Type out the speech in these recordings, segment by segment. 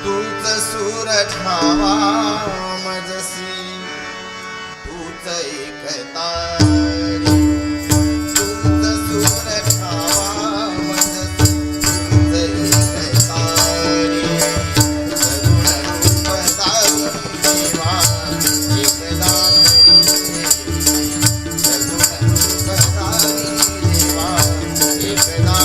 तूच सूर ठावा मजसी, तूच एक तारी, तूच सूर ठावा मजसी, तूच एक तारी, सगुण रूप तारी देवा एकदा तरी, सगुण रूप तारी देवा एकदा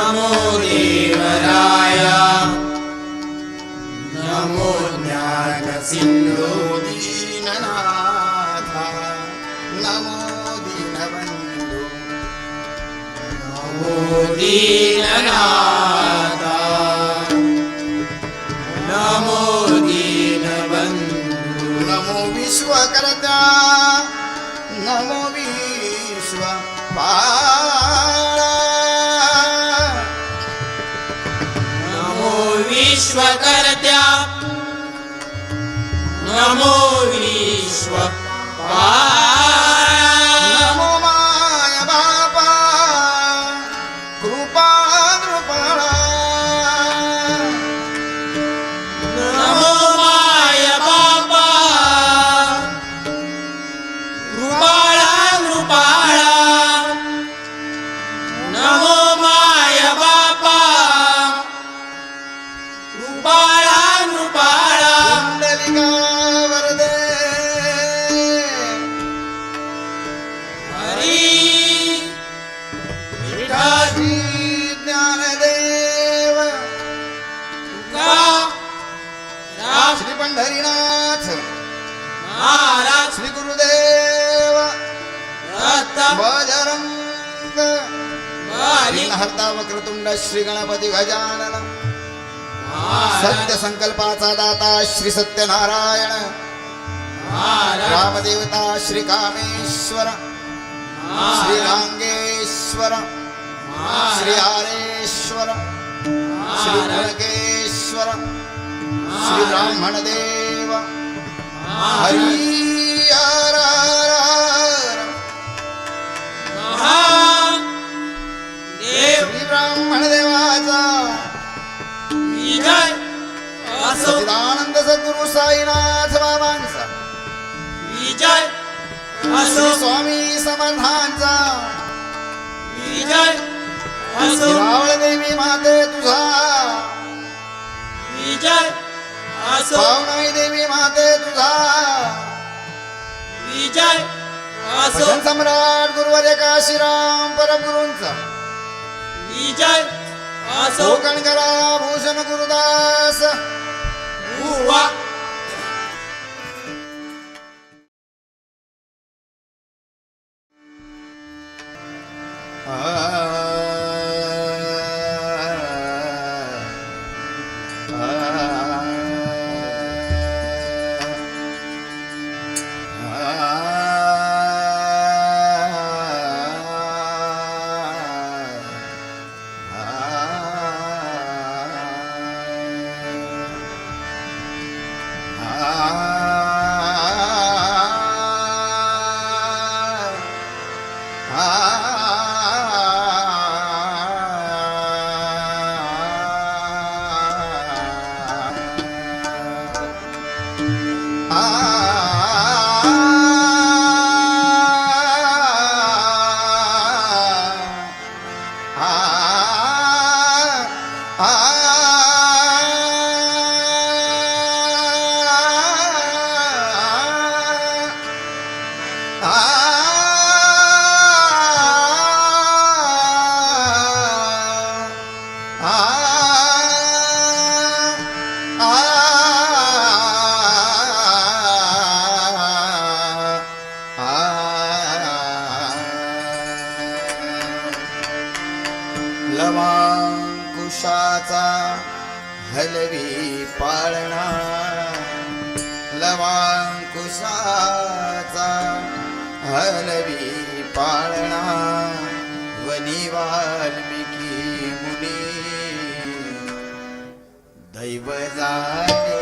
नमो देवराय नमो ज्ञान सिंधू दीननाथा नमो दीनबंधू नमो दीननाथा नमो दीनबंधू नमो विश्वकर्ता नमो विश्वपाला नमो विश्वकर्त्या नमो विश्वपाला नमो माय बापा कृपा नृपाळा नमो माय बापा कृपाळा नृपाळा नमो माय बापा कृपाळा नृपाळा कुंडलिका वरदे हरी विठाजी ज्ञानदेव तुकाराम श्री पंढरीनाथ महाराज श्री गुरुदेव बजरंग हरता वक्रतुंड श्री गणपती गजानन सत्य संकल्पाचा दाता श्री सत्यनारायण रामदेवता श्री कामेश्वर श्री रांगेश्वर श्री हरेश्वर श्री गुणकेश्वर श्री ब्राह्मण देव हरी हर हर हर श्री ब्राह्मण देवाचा विजय सच्चिदानंद सद्गुरु साईनाथ बाबांचा विजय श्री स्वामी समर्थांचा विजय रावळ देवी माते तुझा विजय पावनाई देवी माते तुझा विजय भजन सम्राट गुरुवर्य काशीराम परमगुरूंचा विजय कोकणकरा भूषण गुरुदास बुवा लवांकुशाचा हलवी पाळणा लवांकुशाचा हलवी पाळणा वनी वाल्मिकी मुनी दैव जाणे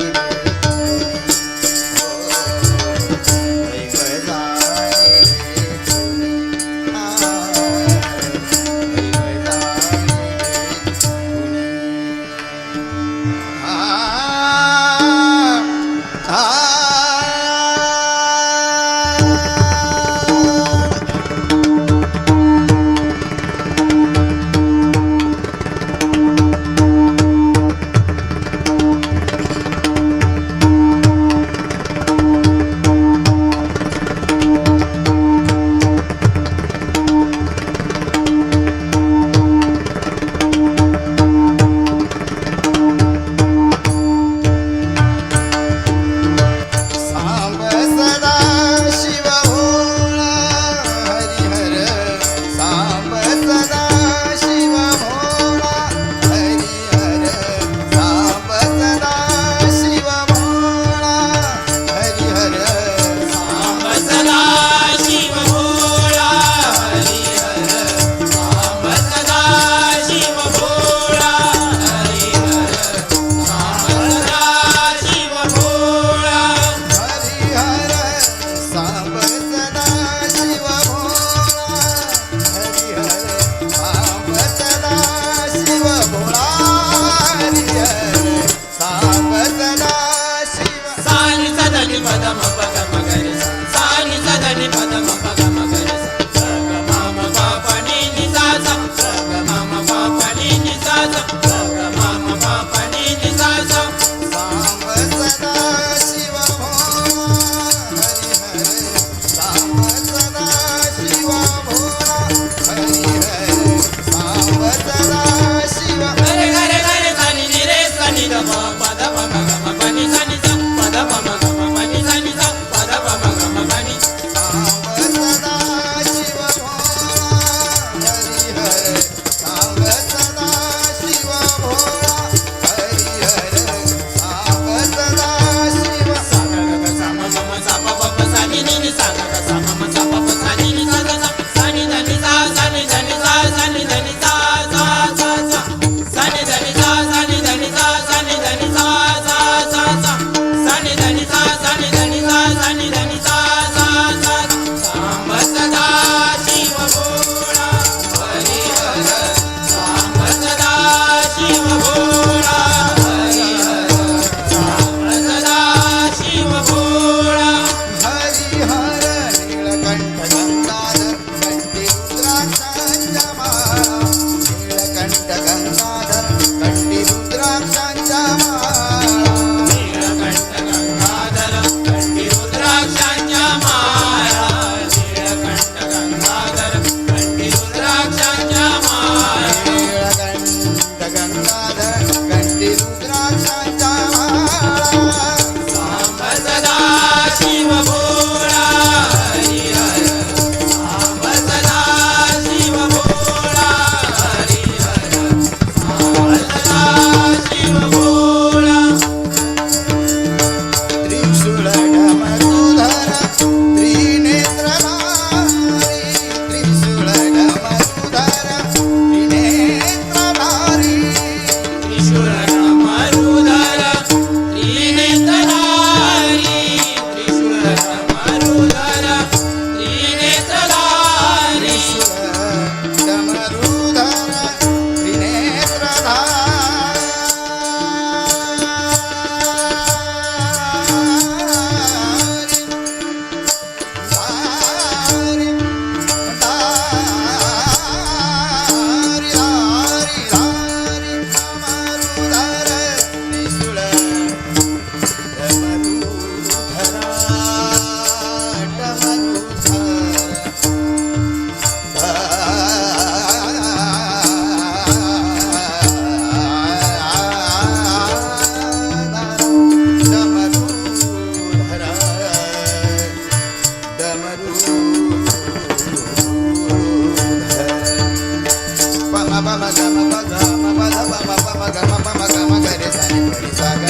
पम पम गम पद म पद पम पम गम पम गम गरे सनि परि सा ग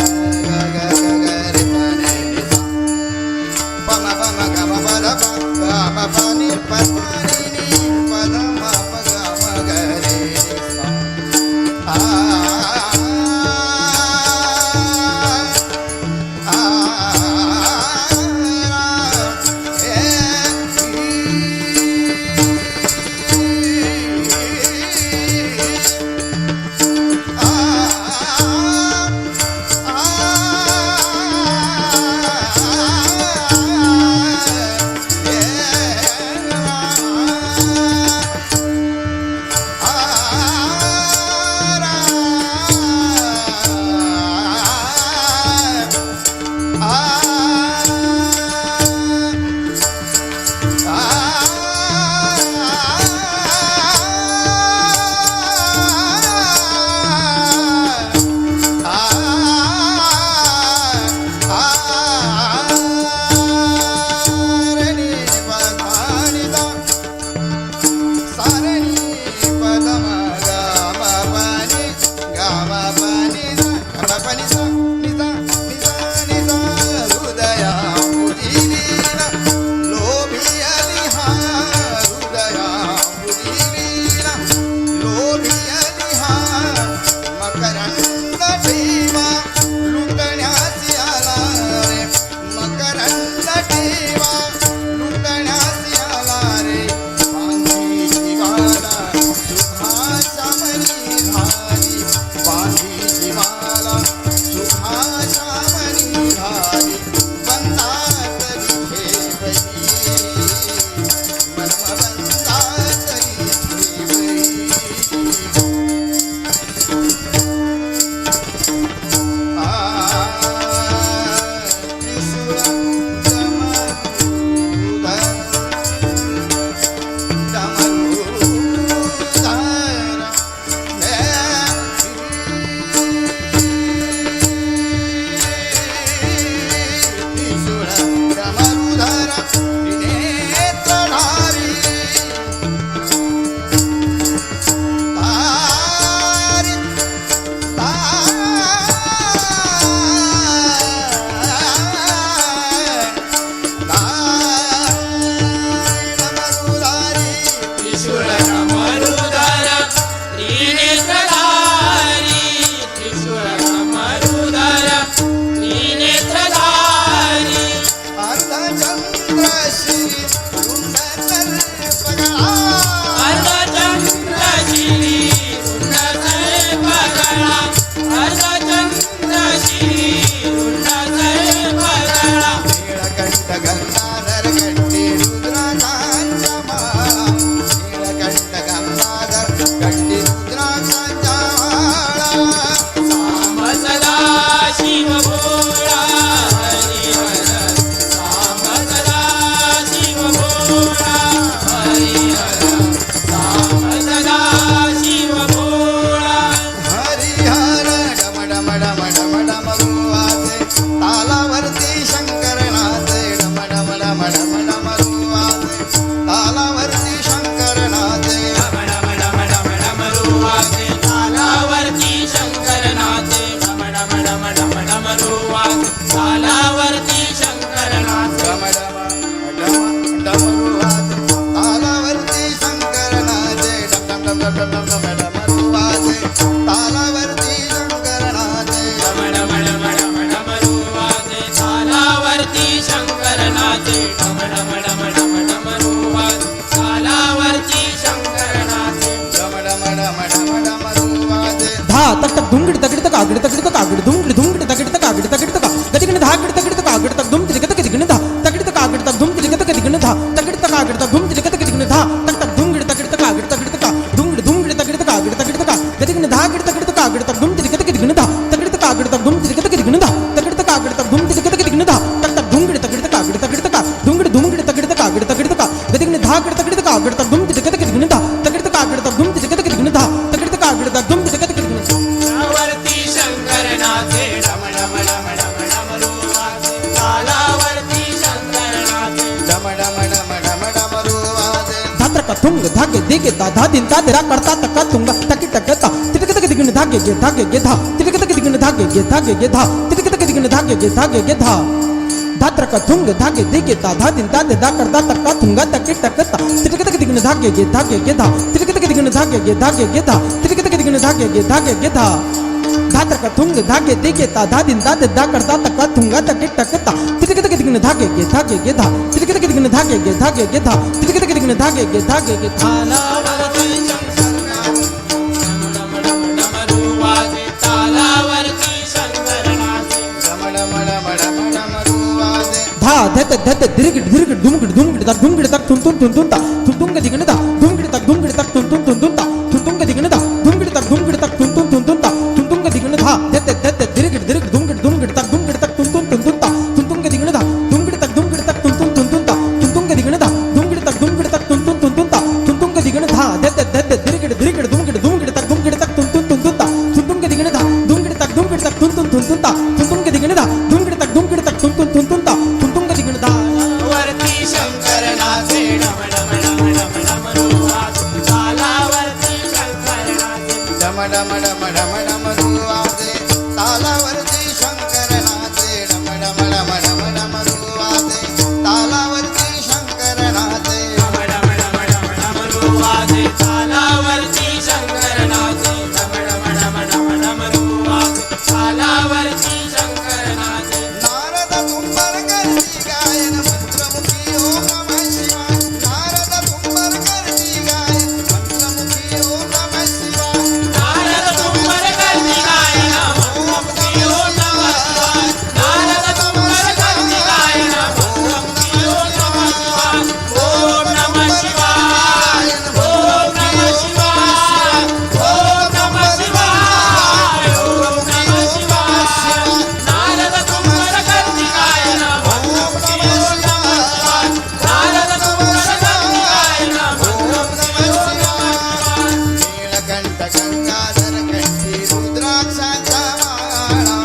ग ग रे पने नि सा पम पम गम पद पम प नि प नि पद म प गम गरे सा तक तक धुंगड़ तगड़ तक आगड़ तगड़ तक आगड़ धुंगड़ धुंगड़ तगड़ तक आगड़ तगड़ तक गदिगण धागड़ तगड़ तक आगड़ तक धुम तिलक तक दिगण धा तगड़ तक आगड़ तक धुम तिलक तक दिगण धा तगड़ तक आगड़ तक धुम तिलक तक दिगण धा तक तक धुंगड़ तगड़ तक आगड़ तगड़ तक धुंगड़ धुंगड़ तगड़ तक आगड़ तगड़ तक गदिगण धागड़ तगड़ तक आगड़ तक धुम तिलक तक दिगण धा तगड़ तक आगड़ तक धुम तिलक तक दिगण धा तगड़ तक आगड़ तक धुम तिलक तक दिगण धा तक तक धुंगड़ तगड़ तक आगड़ तगड़ तक धुंगड़ धुंगड़ तगड़ तक आगड़ तगड़ तक गदिगण धागड़ तगड़ तक आगड़ तक धुम तिलक तक दिगण धा तगड़ तक आगड़ तक धुम तिलक तक दिगण धा तगड़ तक आगड़ तक धुम तिलक तक दिगण तालावरती शंकरनाथे डम डम डम डम डम रूपाचे तालावरती शंकरनाथे डम डम डम डम डम थुंग धागे दिगे ता धा दिन ता तेरा करता तका तुंगा तकी टकता तिटक तक दिगन धागे गे धा तिटक तक दिगन धागे गे धा तिटक तक दिगन धागे गे धा धात्र का थुंग धागे दिगे ता धा दिन ता दा करता तका तुंगा तकी टकता तिटक तक दिगन धागे गे धा तिटक तक दिगन धागे गे धा तिटक तक दिगन धागे गे धा धात्र का थुंग धागे दिगे ता धा दिन ता दा करता तका तुंगा तकी टकता तिटक तक दिगन धागे गे धा तिटक तक दिगन धागे गे धा तिटक तक दिगन धागे गे धा तालावरती डमरू वाजे तालावरती शंकरनाचे धा धत धत दिरगिड दिरगिड दुमगिड दुमगिड तक दुमगिड तक तुम ता तुंग दिगन दा दुमगिड तक तुम ता तुंग दिगन दा दुमगिड तक ता तुंग दिगन धा धत धत दिरगिड दिरगिड दुमगिड तक तुम ता तुंग दिगन दा दुमगिड तक तुम ता तुंग दिगन दा दुमगिड तक तुम ता तुंग दिगन धा धत धत दिरगिड दिरगिड दुमगिड तक तुम ता तुंग दिगन धा दुमगिड तक तुम ता तुंग दिगन दा दुमगिड तक तुम ता तुंग दिगन धा वरती शंकरनाचे डमरू वाजे तालावरती शंकरनाचे तालावरती शंकरनाचे तालावरती शंकरनाचे डमरू वाजे तालावरती शंकरनाचे डमरू वाजे तालावरती शंकरनाचे नारद कुंभरकरची गायन मंत्रमुखी ओम नमः शिवाय नारद कुंभरकरची गायन मंत्रमुखी ओम नमः शिवाय नारद कुंभरकरची गायन मंत्रमुखी ओम नमः शिवाय नारद कुंभरकरची गायन मंत्रमुखी ओम नमः शिवाय ओम नमः शिवाय ओम नमः शिवाय ओम नमः शिवाय नारद कुंभरकरची गायन मंत्रमुखी ओम नमः शिवाय नारद कुंभरकरची गायन मंत्रमुखी ओम नमः शिवाय नीलकंठ गंगाधर कंठी रुद्राक्षांचा माळा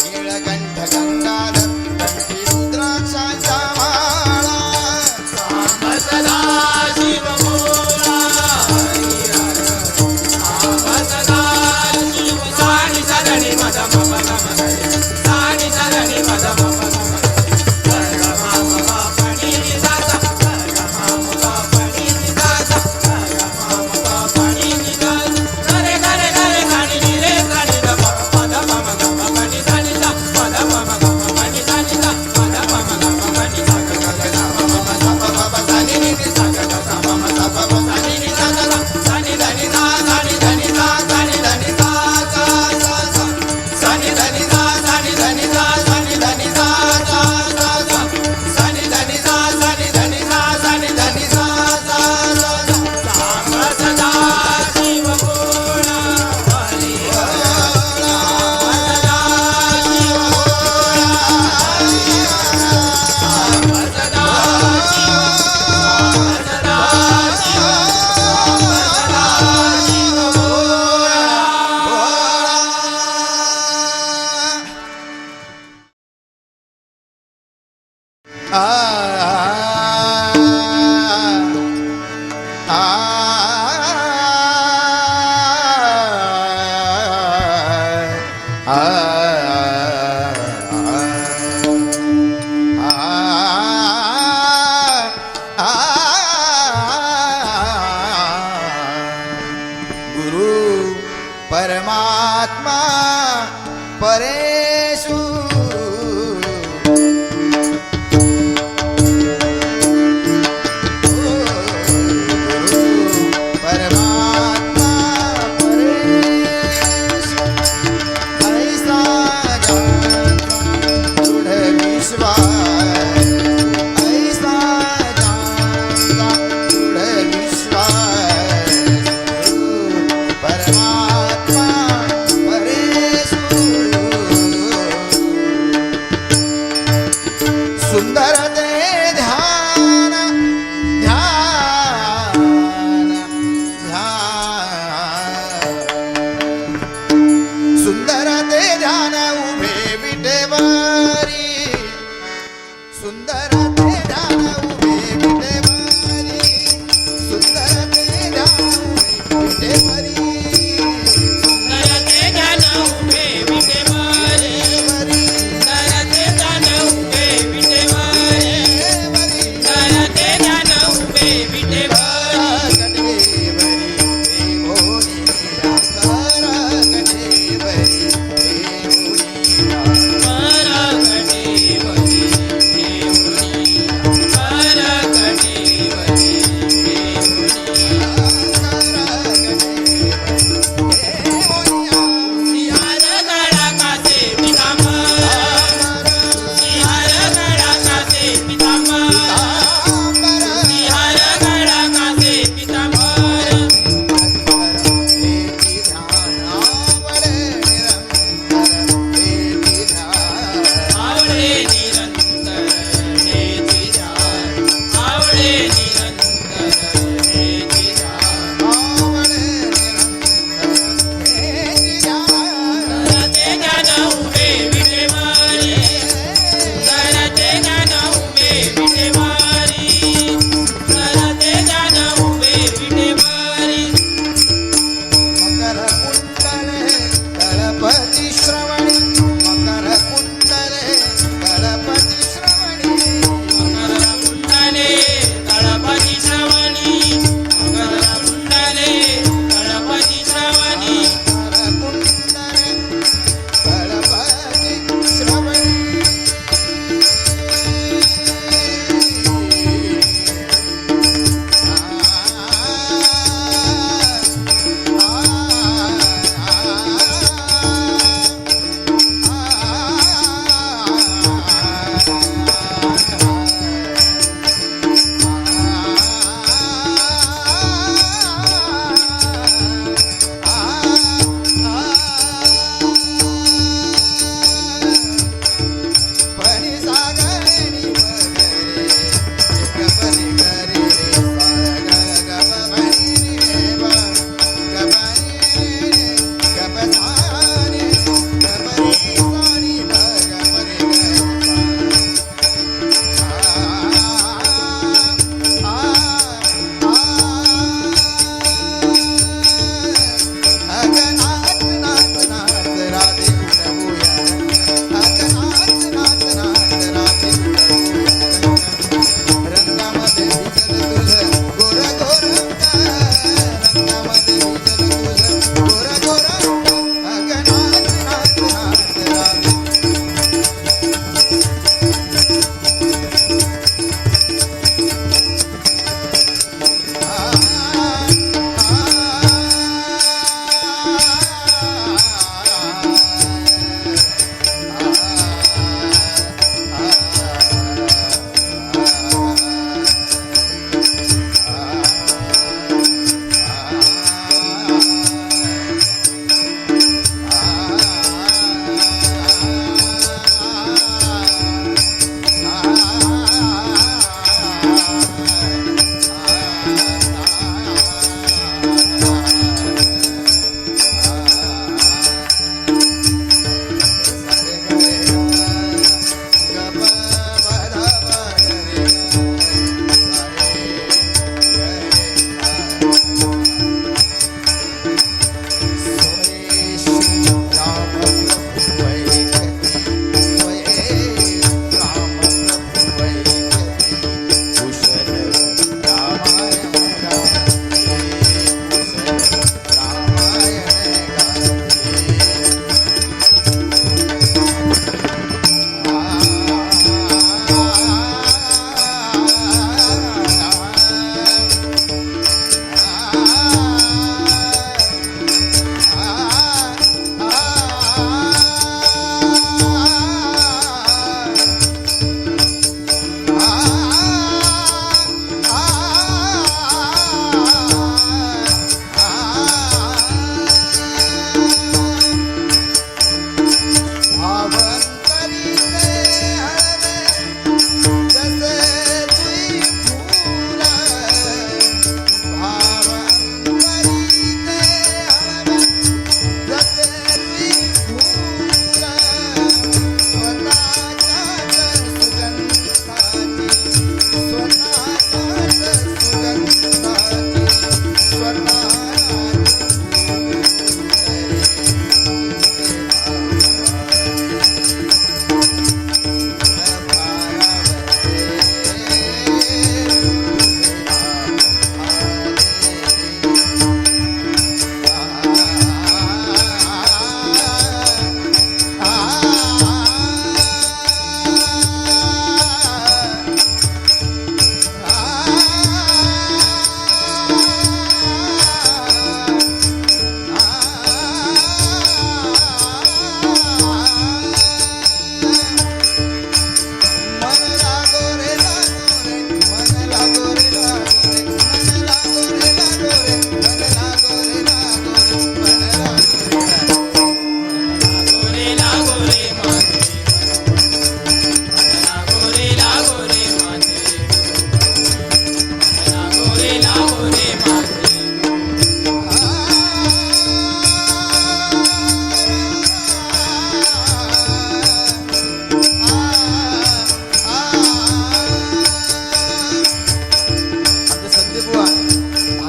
नीलकंठ गंगाधर कंठी रुद्राक्षांचा माळा सदा शिव बोला सदा शिव सानी सदनी मद मम नम सानी सदनी मद मम नम पणी निदासा पणी निदासा पणी निदासा गरे गरे गरे गाणी रे गाणी द पद मम गम पणी सानी सा पद मम गम पणी सानी सा पद मम गम पणी सा ग ग ग मम सा प प सानी नि सा ग ग सा मम सा प प सानी नि सा ग सा सानी धनी सा सानी धनी सा सानी धनी सा सा सा सा सानी धनी सा सानी धनी सा सानी धनी सा सा सा सा सानी धनी सा सानी धनी सा सानी धनी सा सा सा साम सदा शिव बोला हरि सदा शिव बोला साम सदा शिव सदा शिव सदा शिव बोला आ आ गुरु परमात्मा परेशु परमात्मा परेशु ऐसा जानता दृढ़ विश्वास ऐसा जानता दृढ़ विश्वास परमात्मा परेशु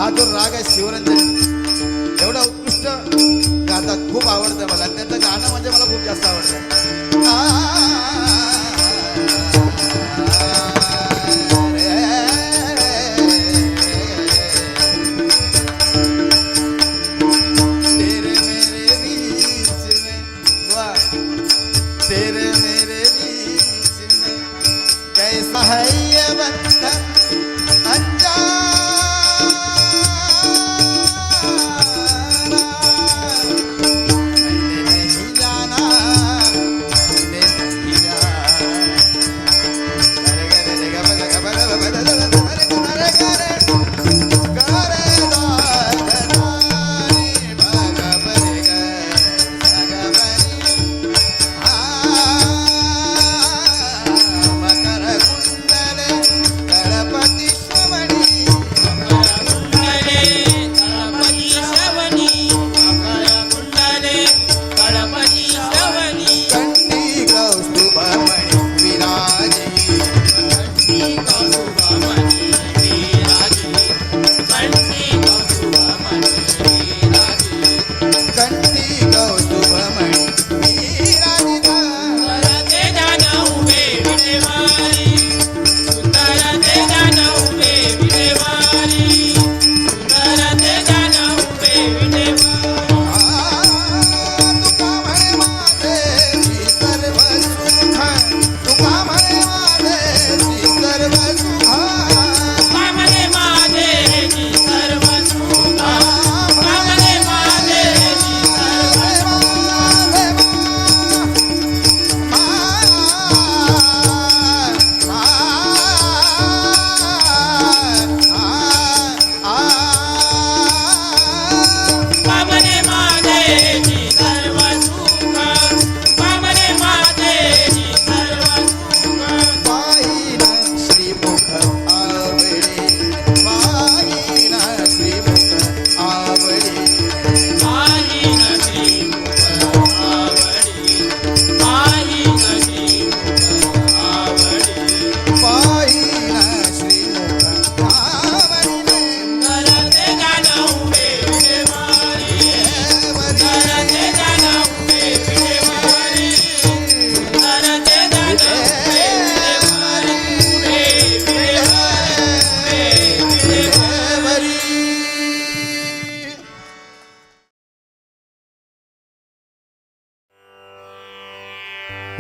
हा जो राग आहे शिवरंजनी एवढा उत्कृष्ट गातात, खूप आवडतं मला. त्यांचं गाणं म्हणजे मला खूप जास्त आवडतं. तेरे मेरे बीच में, वाह, तेरे मेरे बीच में कैसा है ये बंधन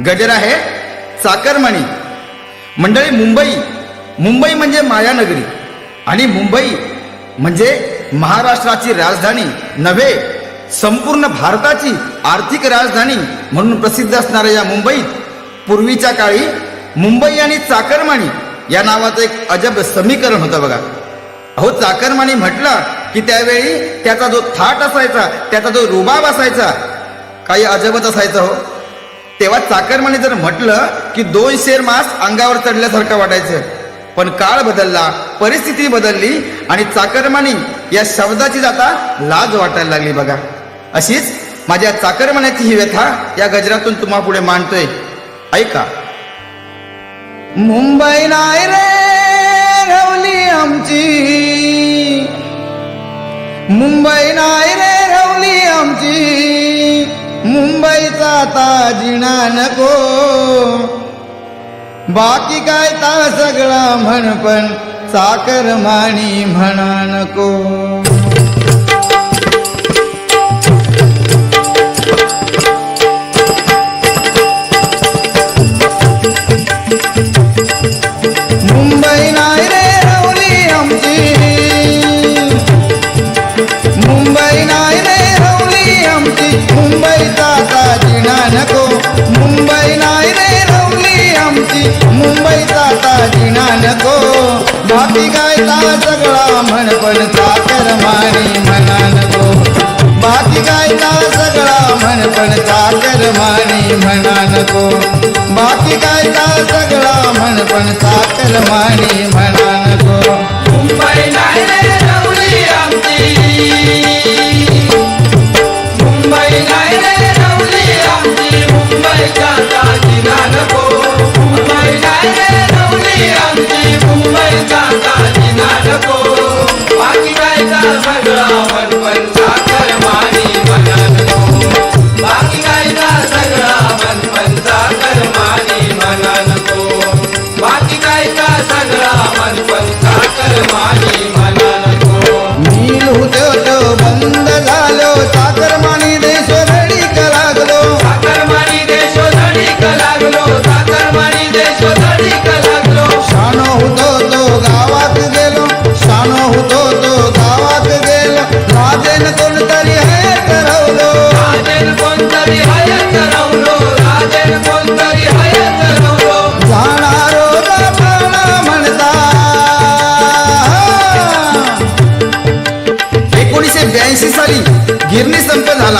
गजर आहे चाकरमानी. मंडळी, मुंबई म्हणजे मायानगरी आणि मुंबई म्हणजे महाराष्ट्राची राजधानी नव्हे, संपूर्ण भारताची आर्थिक राजधानी म्हणून प्रसिद्ध असणाऱ्या या मुंबईत पूर्वीच्या काळी मुंबई आणि चाकरमानी या नावाचं एक अजब समीकरण होतं बघा. अहो, चाकरमानी म्हटलं की त्यावेळी त्याचा जो थाट असायचा, त्याचा जो रुबाब असायचा, काही अजबच असायचं हो. तेव्हा चाकरमानी जर म्हटलं की 2 शेर मांस अंगावर चढल्यासारखं वाटायचं. पण काळ बदलला, परिस्थिती बदलली आणि चाकरमानी या शब्दाची आता लाज वाटायला लागली बघा. अशीच माझ्या चाकरमान्याची ही व्यथा या गजरातून तुम्हा पुढे मांडतोय, ऐका. मुंबई नाही रे रवली आमची, मुंबई नाही रे रवली आमची, मुंबईचा ताजिणा नको, बाकी काय ता सगळा म्हण पण चाकरमानी म्हणा नको. मुंबई नाही रे रवली आमची, मुंबई नाही रे रवली आमची, मुंबईचा ताजिणा नको, मुंबई नाही रे रवली आमची, मुंबईचा ताजिणा नको, बाकी काय ता सगळा म्हण पण चाकरमानी म्हणा नको, बाकी काय ता सगळा म्हण पण चाकरमानी म्हणा नको, बाकी काय ता सगळा म्हण पण चाकरमानी म्हणा नको. मुंबई नाही रे रवली आमची, मुंबई नाही रे रवली आमची, मुंबईचा ताजिणा नको, मुंबई नाही रे रवली आमची, मुंबईचा ताजिणा नको, बाकी काय गायचा सगळा मनपण साखर मानी म्हणा नको बाकी गायचा सगळा मनपण साखर मानी म्हणा नको बाकी गायचा सगळा मनपण साखर मानी म्हणा नको मिल होतो बंद झालो चाकरमानी देश रडीक लागलो साखरमानी देशो धडीक लागलो साखरमानी देशो धडीक लागलो शान होतो तो गावात गेलो शान होतो तो गावात गेलो राजेन कोणतरी हे ठरवलो राजेन कोणतरी हयत रवलो राजेन कोणतरी हयत रवलो जाणारो रामाला म्हणता 1982 साली गिरणी संप झाला.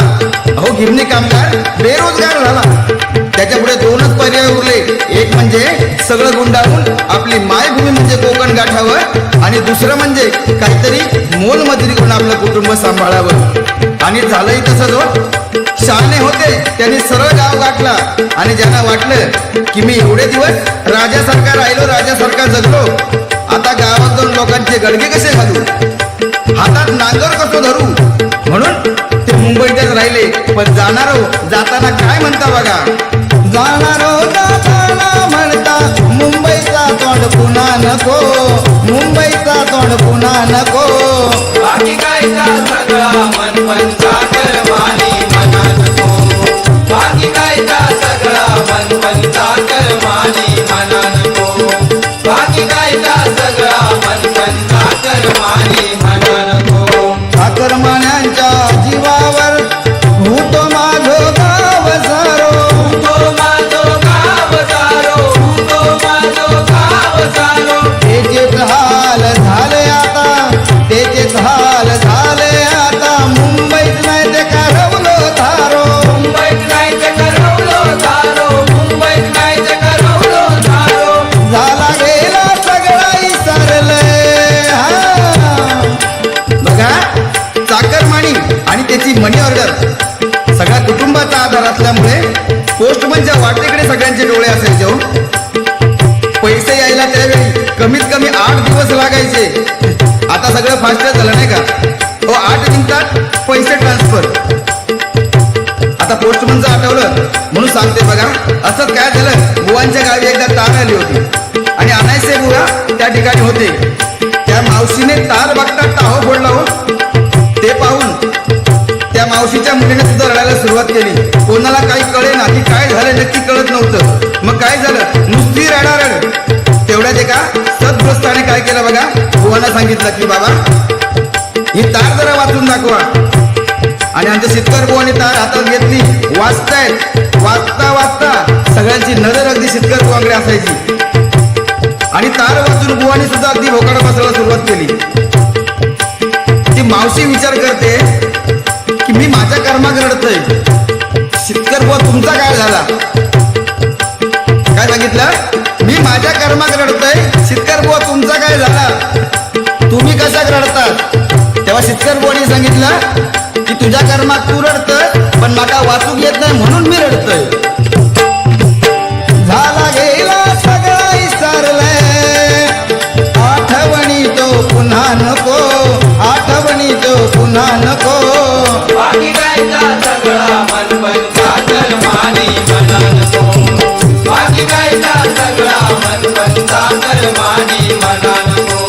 अहो गिरणी कामगार बेरोजगार झाला. त्याच्यापुढे दोनच पर्याय उरले. एक म्हणजे सगळं गुंडाळून आपली मायभूमी म्हणजे कोकण गाठावं आणि दुसरं म्हणजे काहीतरी मोलमजुरी करून आपलं कुटुंब सांभाळावं. आणि झालंही तसंच हो. शहाणे होते त्यांनी सरळ गाव गाठला आणि ज्यांना वाटलं की मी एवढे दिवस राजासारखा राहिलो राजासारखा जगलो आता गावात जाऊन लोकांचे गडगे कसे घालू हातात नांगर कसं धरू म्हणून ते मुंबईतच राहिले. पण जाणारो जाताना काय म्हणता बघा जाणारो जाताना म्हणता मुंबईचा तोंड पुन्हा नको मुंबईचा तोंड पुन्हा नको बाकी गायचा सगळा मनपण साखर मानी म्हणा नको बाकी गायचा सगळा मनपण साखर मानी म्हणा नको बाकी गायचा सगळा मनपण साखर मानी म्हणा नको चाकरमान्यांच्या जीवावर होतो माझो गाव सारो तो माझो गाव सारो तो माझो गाव सारो त्याचेच हाल झाले आता त्याचेच हाल झाले आता मुंबईत नाही ते करवलो थारो मुंबईत नाही ते करवलो धारो मुंबईत नाही ते करवलो धारो झाला गेला सगळा विसरले बघा चाकरमानी आणि त्याची मनी ऑर्डर सगळ्या कुटुंबाचा आधार असल्यामुळे पोस्टमनच्या वाटेकडे सगळ्यांचे डोळे असायचे हो. पैसे यायला त्यावेळी कमीत कमी 8 दिवस लागायचे. आता सगळं फास्ट झालं नाही का हो. 8 मिनिटात पैसे ट्रान्सफर. आता पोस्टमनचं आठवलं म्हणून सांगते बघा. असंच काय झालं बुवांच्या गावी एकदा तार आली होती आणि अनायसे बुवा त्या ठिकाणी होते. त्या मावशीने तार बघता टाहो फोडला हो. ते पाहून त्या मावशीच्या मुलीने सुद्धा रडायला सुरुवात केली. कोणाला काही कळे ना की काय झालं नक्की कळत नव्हतं. मग काय झालं नुसती रडारड. तेवढ्यात एका सद्ग्रस्ताने काय केलं बघा बुवांना सांगितलं की बाबा ही तार जरा वाचून दाखवा. आणि आमच्या शेतकर बुवाने तार हातात घेतली. वाचतायत वाचता वाचता सगळ्यांची नजर अगदी शेतकर बुवांकडे असायची आणि तार वाचून बुवाने सुद्धा अगदी भोकाडा बसायला सुरुवात केली. ती मावशी विचार करते की मी माझ्या कर्माक रडतोय. शेतकर बुवा तुमचा काय झाला काय सांगितलं मी माझ्या कर्माक रडतोय. शेतकर बुवा तुमचा काय झाला तुम्ही कशाक रडतात. तेव्हा शेतकर बुवाने सांगितलं की तुझ्या कर्मात तू रडतोय पण मला वाचूक येत नाही म्हणून मी रडतोय. झाला गेला सगळा विसरले आठवणी तो पुन्हा नको आठवणी तो पुन्हा नको बाकी गायचा सगळा मनपण साखर मानी म्हणा नको बाकी गायचा सगळा मनपण साखर मानी म्हणा नको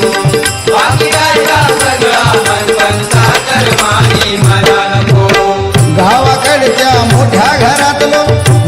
बाकी गायचा सगळा मनपण साखर मानी म्हणा नको गावाकडच्या मोठ्या घरातलो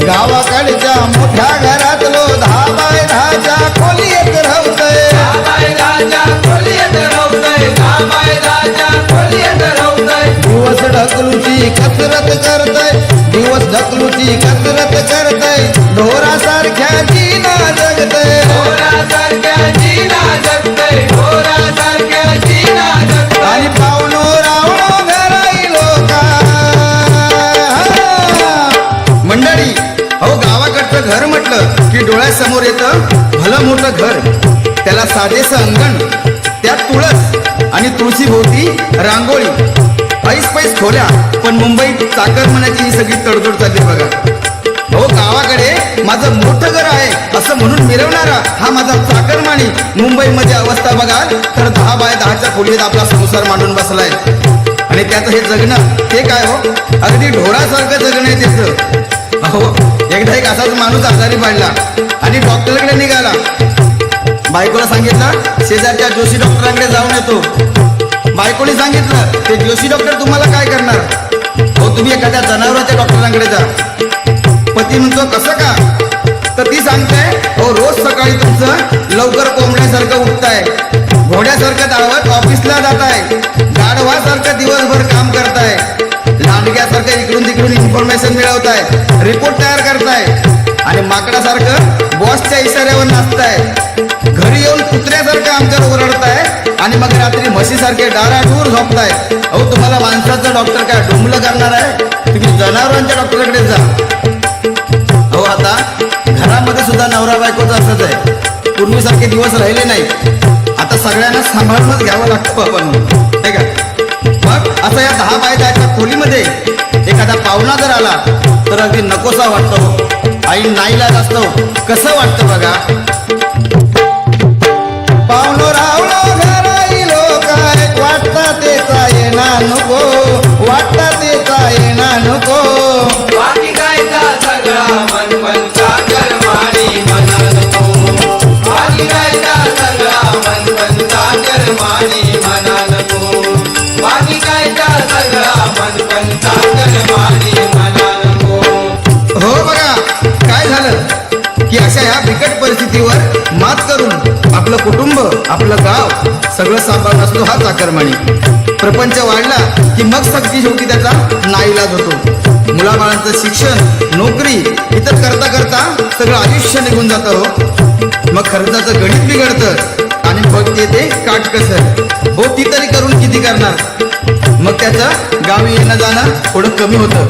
गावाकडच्या मोठ्या घरातलो 10 बाय 10च्या खोलीत राहतोय बाय राजा खोलीत रवतय बाय राजा खोलीत रवतय दिवस ढकलूची कसरत करतय दिवस ढकलूची कसरत करतय ढोरासारख्या जीना जगतय ढोरासारख्या जीना जगतय ढोरासारख्या जीना जगतय आणि पावनो रावणो घराई लोका मंडळी अहो गावाकडचं घर म्हटलं की डोळ्यासमोर येतं भलं मोठं घर. त्याला साधेसं अंगण त्यात तुळस आणि तुळशी भोवती रांगोळी ऐस पैस खोल्या. पण मुंबईत चाकरमान्याची ही सगळी तडजोड चालली बघा. हो गावाकडे माझं मोठं घर आहे असं म्हणून मिरवणारा हा माझा चाकरमानी मुंबईमध्ये अवस्था बघाल तर 10 बाय 10च्या खोलीत आपला संसार मांडून बसलाय. आणि त्याचं हे जगणं हे काय हो, अगदी ढोरासारखं जगणं आहे त्याचं. अहो एकदा एक असाच माणूस आजारी पडला आणि डॉक्टरकडे निघाला. बायकोला सांगितलं शेजारच्या जोशी डॉक्टरांकडे जाऊन येतो. बायकोने सांगितलं ते जोशी डॉक्टर तुम्हाला काय करणार, हो तुम्ही एखाद्या जनावरांच्या डॉक्टरांकडे जा. पती म्हणतो कसं का, तर ती सांगताय हो रोज सकाळी तुमचं लवकर कोंबड्यासारखं उठताय, घोड्यासारखं धावत ऑफिसला जाताय, गाढवासारखं दिवसभर काम करताय, लांडग्यासारखं इकडून तिकडून इन्फॉर्मेशन मिळवताय, रिपोर्ट तयार करताय आणि माकडासारखं बॉसच्या इशाऱ्यावर नाचताय. घरी येऊन कुत्र्यासारखं आमच्यावर ओरडताय आणि मग रात्री म्हशीसारखे डाराडूर झोपताय. अहो तुम्हाला माणसाचा डॉक्टर काय डोंबलं करणार आहे, तुम्ही जनावरांच्या डॉक्टरकडे जा. हो आता घरामध्ये सुद्धा नवरा बायकोचं असंच आहे. पूर्वीसारखे दिवस राहिले नाही, आता सगळ्यांना सांभाळूनच घ्यावं लागतं बाबांनो, नाही का. मग असं या 10 बाय 10च्या खोलीमध्ये एखादा पाहुणा जर आला तर अगदी नकोसा वाटतो, आई नाईलाज असतो, कसं वाटतं बघा. पाहुणो रावलो घराईलो काय वाटता तेचा येणा नको, वाटता तेचा येणा नको. बाकी गायचा सगळा मन चाकरमानी म्हणा नको. बाकी गायचा सगळा मन चाकरमानी म्हणा नको. बाकी गायचा सगळा मन चाकरमानी म्हणा नको. हो बघा काय झालं की अशा ह्या बिकट परिस्थितीवर मात करून आपलं कुटुंब आपलं गाव सगळं सांभाळत असतो हा चाकरमानी. प्रपंच वाढला की मग सक्ती शेवटी त्याचा नाईलाज होतो. मुलाबाळांचं शिक्षण नोकरी इतर करता करता सगळं आयुष्य निघून जातं हो. मग खर्चाचं गणित बिघडतं आणि मग ते काटकसर हो ती तरी करून किती करणार. मग त्याचं गावी येणं जाणं थोडं कमी होतं,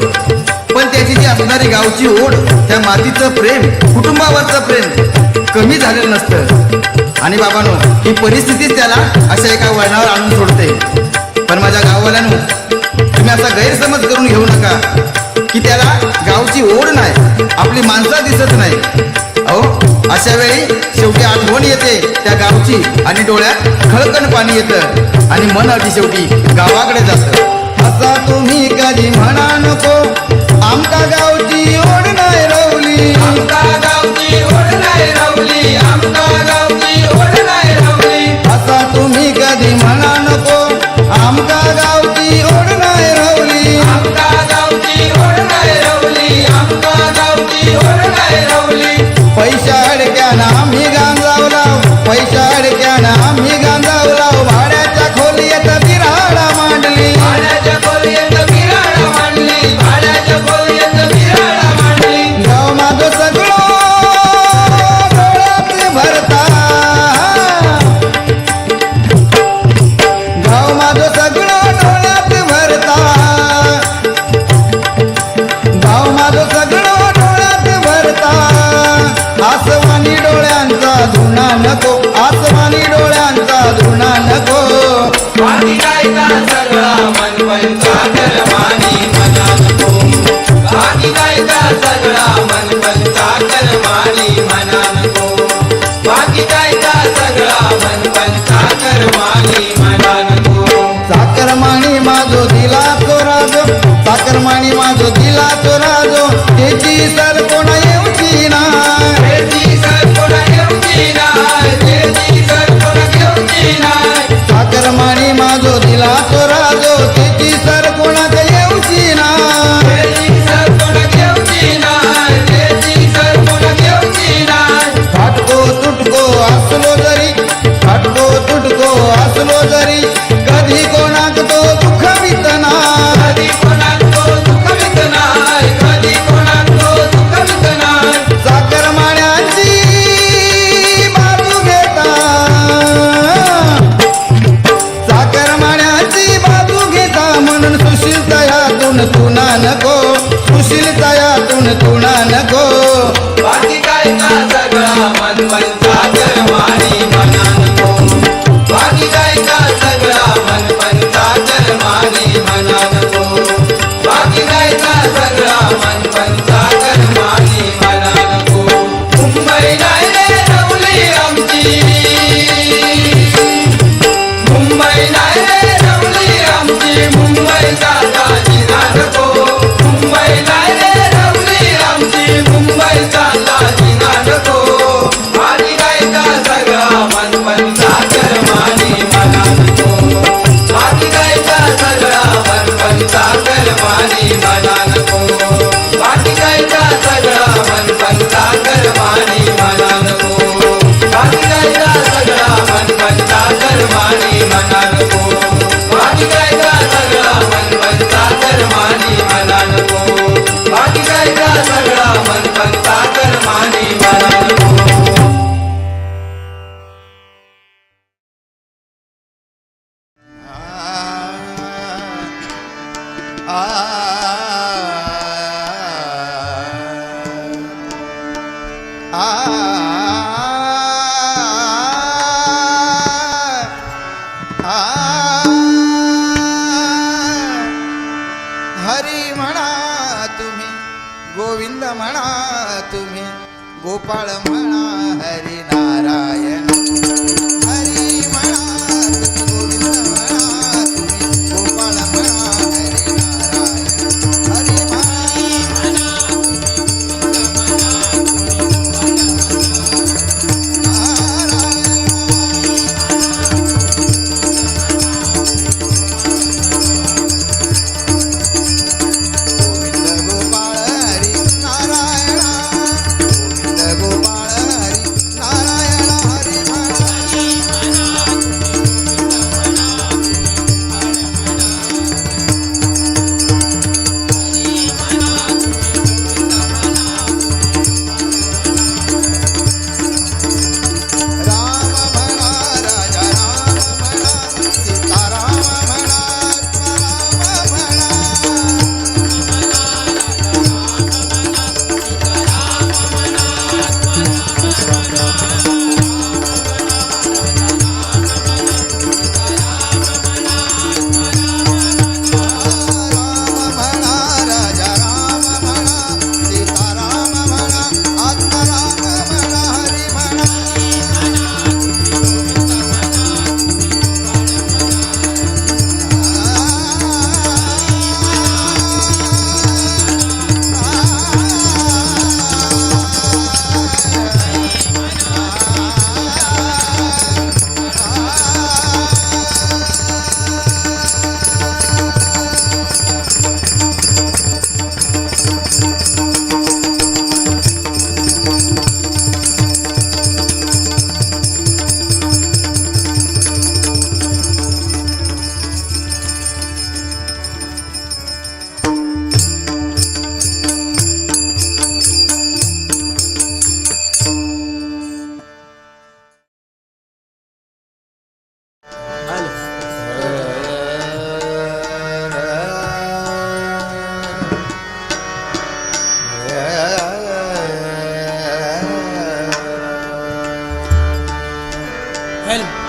पण त्याची जी असणारी गावची ओढ, त्या मातीचं प्रेम, कुटुंबावरचं प्रेम कमी झालेलं नसतं. आणि बाबांनो ही परिस्थितीच त्याला अशा एका वळणावर आणून सोडते. पण माझ्या गाववाल्यांनो तुम्ही असा गैरसमज करून घेऊ नका की त्याला गावची ओढ नाही, आपली माणसं दिसत नाही. अहो अशा वेळी शेवटी आठवण येते त्या गावची आणि डोळ्यात खळकण पाणी येतं आणि मन अगदी शेवटी गावाकडे जातं. असा तुम्ही कधी म्हणा नको, आमका गावची ओढ नाही रवली. आमका गावची ओढ नाही रवली. आमका गावची ओढ नाही रवली. असा तुम्ही कधी म्हणा नको, आमका गावची ओढ नाही रवली. आमका गावची ओढ नाही रवली. आमका गावची ओढ नाही रवली. पैशा अडक्यानं आम्ही गांजावलाव, पैशा अडक्यानं आम्ही गांजावलाव. भाड्याच्या खोलीत बिराडा मांडली, भाड्याच्या खोलीत बिराडा मांडली. भाड्याच्या खोलीत बिराडा मांडली. गाव माझं सगळं डोळ्यात भरता, गाव माझं सगळं डोळ्यात भरता, गाव माझं सगळं डोळ्यात भरता. आसमानी डोळ्यांचा धुणा नको, आसमानी डोळ्यांचा धुणा नको. बाकी गायचा सगळा मन चाकरमानी म्हणा नको. बाकी गायचा सगळा मन चाकरमानी म्हणा नको. बाकी गायचा सगळा मन चाकरमानी म्हणा नको. चाकरमानी माझो दिला तो राजो, चाकरमानी माझो दिला तो राजो. त्याची सर कोणा येऊची ना, तेची सर कोणा घेऊची नाय. तेची सर कोणा घेऊची नाय. चाकरमानी माझो दिला तो राजो. त्याची सर कोणाक येऊची ना. तेची सर कोणा घेऊची नाय. तेची सर कोणा घेऊची नाय. फाटको तुटको असलो जरी, फाटको तुटको असलो जरी, कधी कोणाक तो दुःख वितना. कधी कोणाक तो दुःख वित नाय. कधी कोणाक तो दुःख वित नाय. चाकरमान्यांची बाजू घेता, चाकरमान्यांची बाजू घेता. म्हणून सुशीलतायातून तुना नको, सुशीलतायातून तुना नको. बाकी गायचा सगळा मन चाकरमानी म्हणा नको. बाकी गायचा सगळा मन चाकरमानी म्हणा नको. बाकी गायचा सगळा मन चाकरमानी नाही रे रवली आमची मुंबईचा दागिना नको मुंबई नाही रे रवली आमची मुंबईचा दागिना नको माझी गायचा सगळा मन साखर मानी मला नको माझी गायचा सगळा मन साखर मानी मला नको माझी गायचा सगळा मन साखर मानी मला नको माझी गायचा सगळा मन साखर मानी मला नको माझी गायचा सगळा मन साखर मानी मला नको माझी गायचा सगळा मन साखर मानी मला नको हरी म्हणा तुम्ही गोविंद म्हणा तुम्ही गोपाळ म्हणा हरी नारायण हरी म्हणा तुम्ही गोविंद म्हणा तुम्ही गोपाळ म्हणा हरी नारायण हरी म्हणा गोविंद गोपाळ हरी नारायण गोविंद गोपाळ हरी नारायण हरी म्हणा राम म्हणा राजा राम म्हणा सीताराम म्हणा आत्माराम म्हणा राम म्हणा राजा राम म्हणा सीताराम म्हणा आत्माराम म्हणा हरी म्हणा हेल्प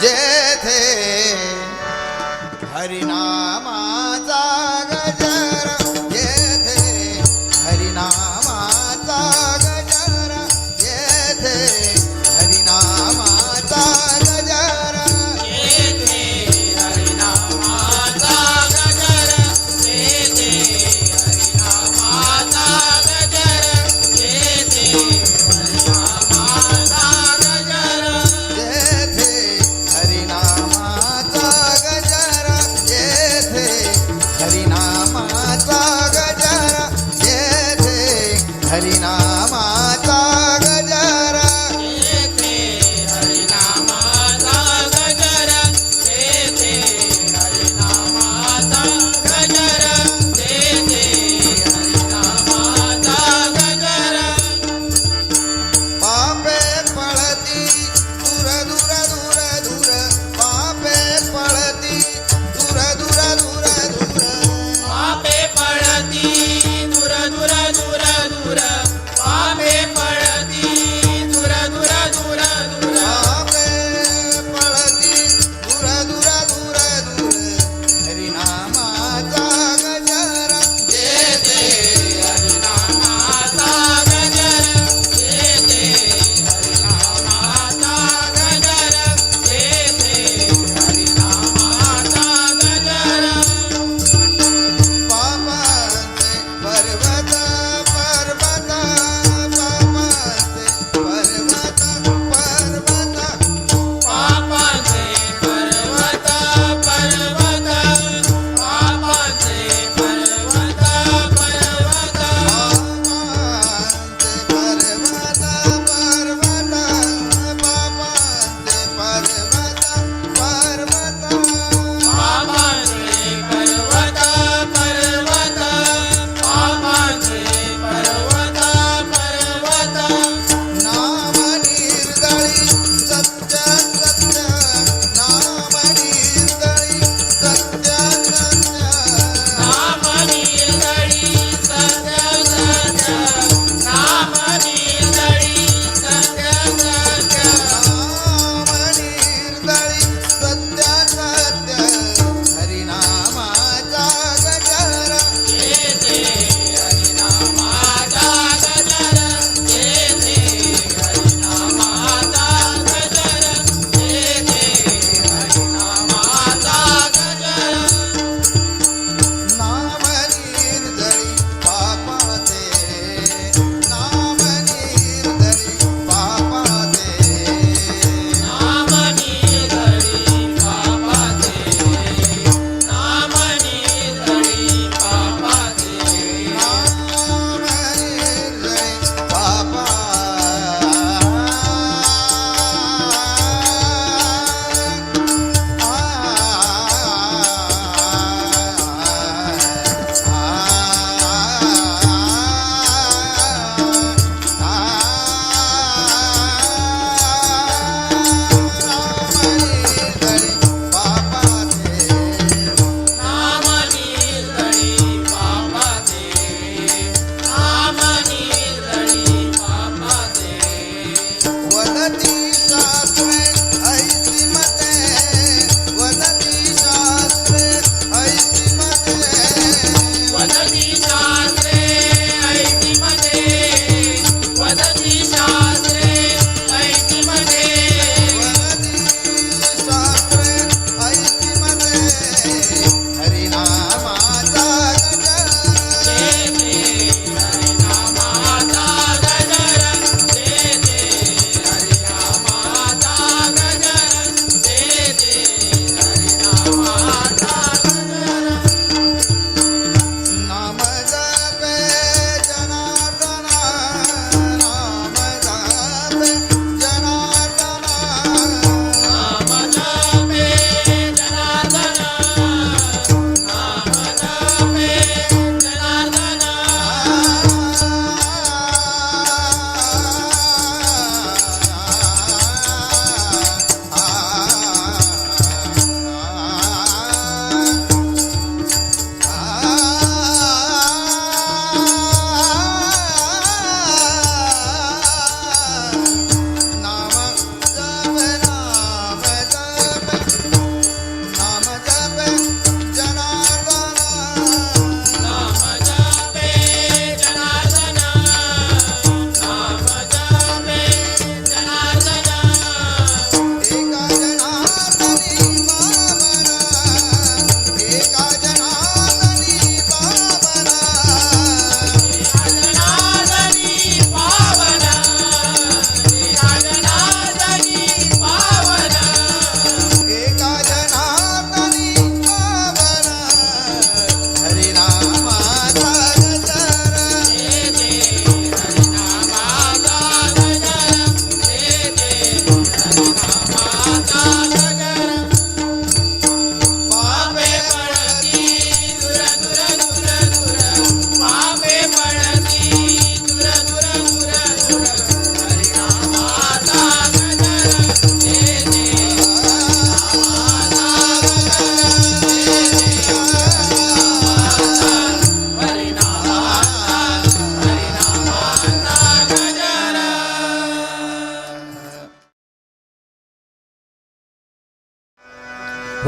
जेथे हरिनामाचा गजर जेथे हरिनामाचा गजर जेथे हरिनामाचा गजर जेथे हरिनामाचा गजर जेथे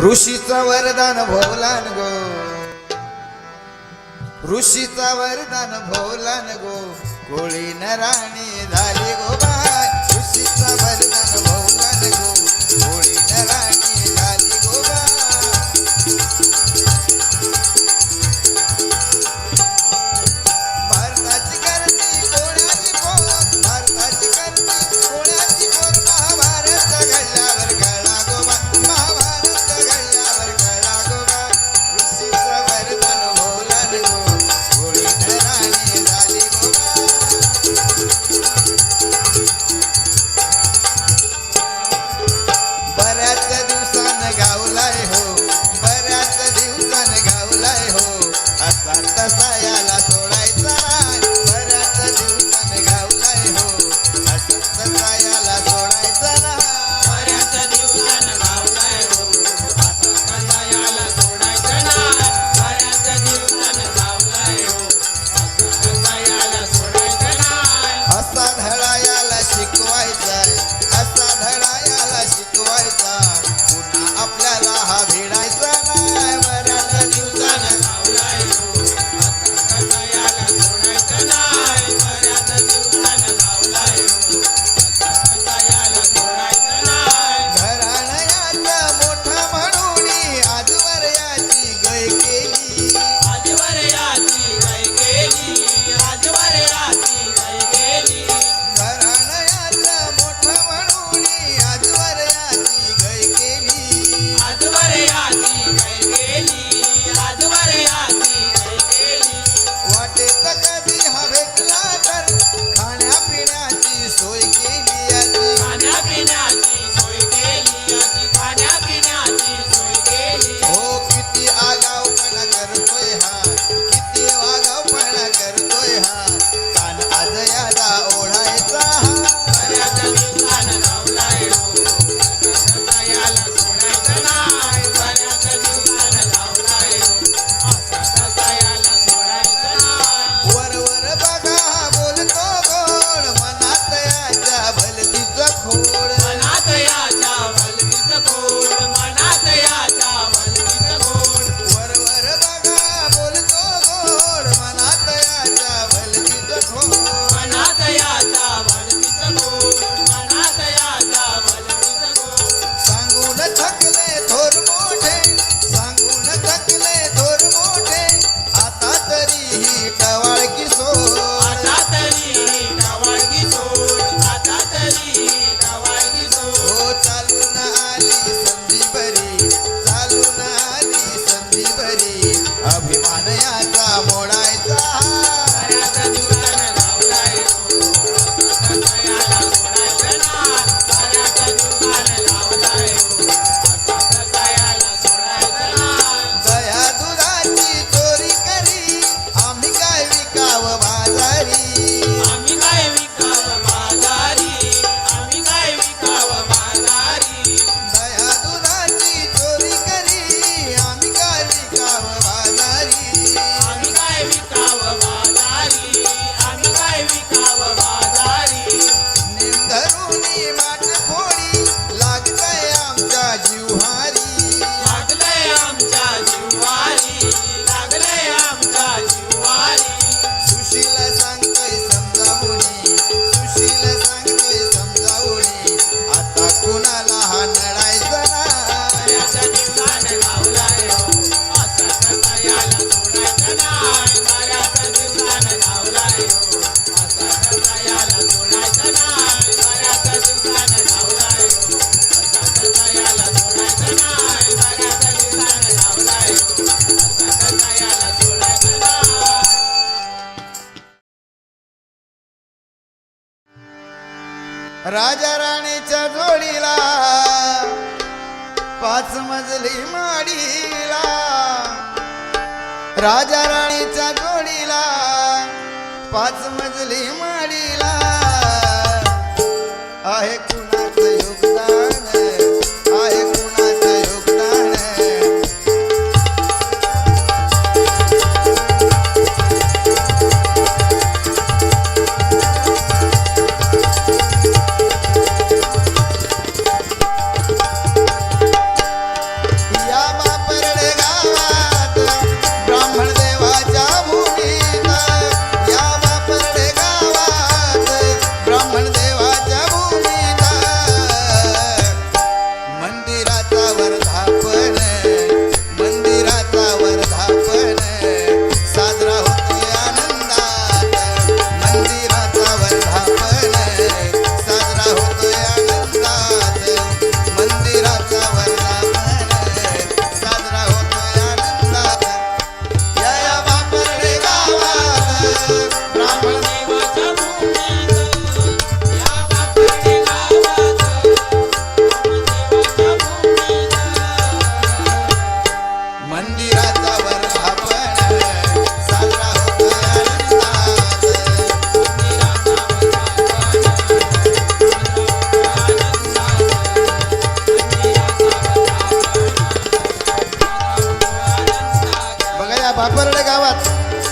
ऋषीचा वरदान भोवलान गो, ऋषीचा वरदान भोवलान गो, कोळी नराणी झाली गो बाय. ऋषीचा वरदान भोवलान गो, कोळी नराणी झाली गो बाय. भारताची करती कोणाची पोर, भारताची करती कोणाची पोर, महाभारत घडल्यावर कळला गो बाय, महाभारत घडल्यावर कळला गो बाय. ऋषीचा वरदान भोवलान गो, कोळी नराणी झाली गो बाय. बऱ्याच दिवसानं गावलाय हो, बऱ्याच दिवसानं गावलाय हो, असा तसा याला सोडायचा नाही. बऱ्याच दिवसानं गावलाय हो, असा तसा याला सोडायचा नाही. बऱ्याच दिवसानं गावलाय हो, असा कसा याला सोडायचा नाही. बऱ्याच दिवसानं गावलाय हो, असा कसा याला सोडायचा नाही. असा धडा याला शिकवायचा, असा धडा याला शिकवायचा, पुन्हा आपल्याला हा भिडायचा नाही. बऱ्याच दिवसानं गावलाय हो, असा कसा याला सोडायचा नाही. बऱ्याच दिवसानं गावलाय हो, असा कसा याला सोडायचा नाही. घराणयाचा मोठा म्हणून आजवर याची गय केली. आजवर याची गाय गेली, आजवर याची गाय गेली. घराणयाचा मोठा म्हणून आजवर याची गय केली. आजवर याची गाय गेली, आजवर याची गाय गेली. वाटेत कधी हा भेटला तर खाण्यापिण्याची सोय केली याची. खाण्यापिण्याची सोय केली याची, खाण्यापिण्याची सोय केली. हो किती आगाऊपणा करतोय हा, किती आगाऊपणा करतोय हा, कान आज याला ओढायचा हा. बऱ्याच दिवसानं गावलाय हो, असा कसा याला सोडायचा नाही. बऱ्याच दिवसानं गावलाय हो, असा कसा याला सोडायचा नाही. वरवर बघा हा बोलतो गोड, मनात याच्या भलतीचं खोड. मनात याच्या भलतीचं गोड, मनात याच्या भलतीचं गोड. वरवर बघा बोलतो गोड, मनात याच्या भलतीचं खोड. मनात याच्या भलतीचं गोड, मनात याच्या भलतीचं गोड. सांगून थकले थोर मोठे, सांगून थकले थोर मोठे, आता तरी ही टवाळकी सोड. आता तरी टवाळकी सोड, आता तरी टवाळकी सोड. हो चालून आली संधी बरी, चालून आली संधी बरी, अभिमान याचा मोडायचा. बऱ्याच दिवसानं गावलाय हो, असा कसा याला सोडायचा नाही. बऱ्याच दिवसानं गावलाय हो, असा कसा याला सोडायचा नाही. दया दुधाची चोरी करी, आम्ही काय विकाव बाजारी. आम्ही काय विकावं बाजारी, आम्ही काय विकावं बाजारी. दया दुधाची चोरी करी, आम्ही काय विकाव बाजारी. आम्ही काय विकावं बाजारी, आम्ही काय विकावं बाजारी. नेम धरूनी माठ फोडी, लागतंय आमच्या जिव्हारी. लागलंय आमच्या जीवारी, लागलंय आमच्या जीवारी. सुशील सांगतोय समजावूनी, सुशील सांगतोय समजावूनी, आता कुणाला हा नडायचा नाही. बऱ्याच दिवसानं गावलाय हो, असा कसा याला सोडायचा नाही. बऱ्याच दिवसानं गावलाय हो, असा कसा याला सोडायचा नाही. बऱ्याच दिवसानं गावलाय हो, असा कसा याला सोडायचा नाही. बऱ्याच दिवसानं गावलाय हो, असा कसा याला सोडायचा नाही. राजा राणीच्या जोडीला 5 मजली माडीला, राजा राणीच्या जोडीला 5 मजली माडीला, आहे कुणाचं योगदान, आहे कुणाचं योगदान.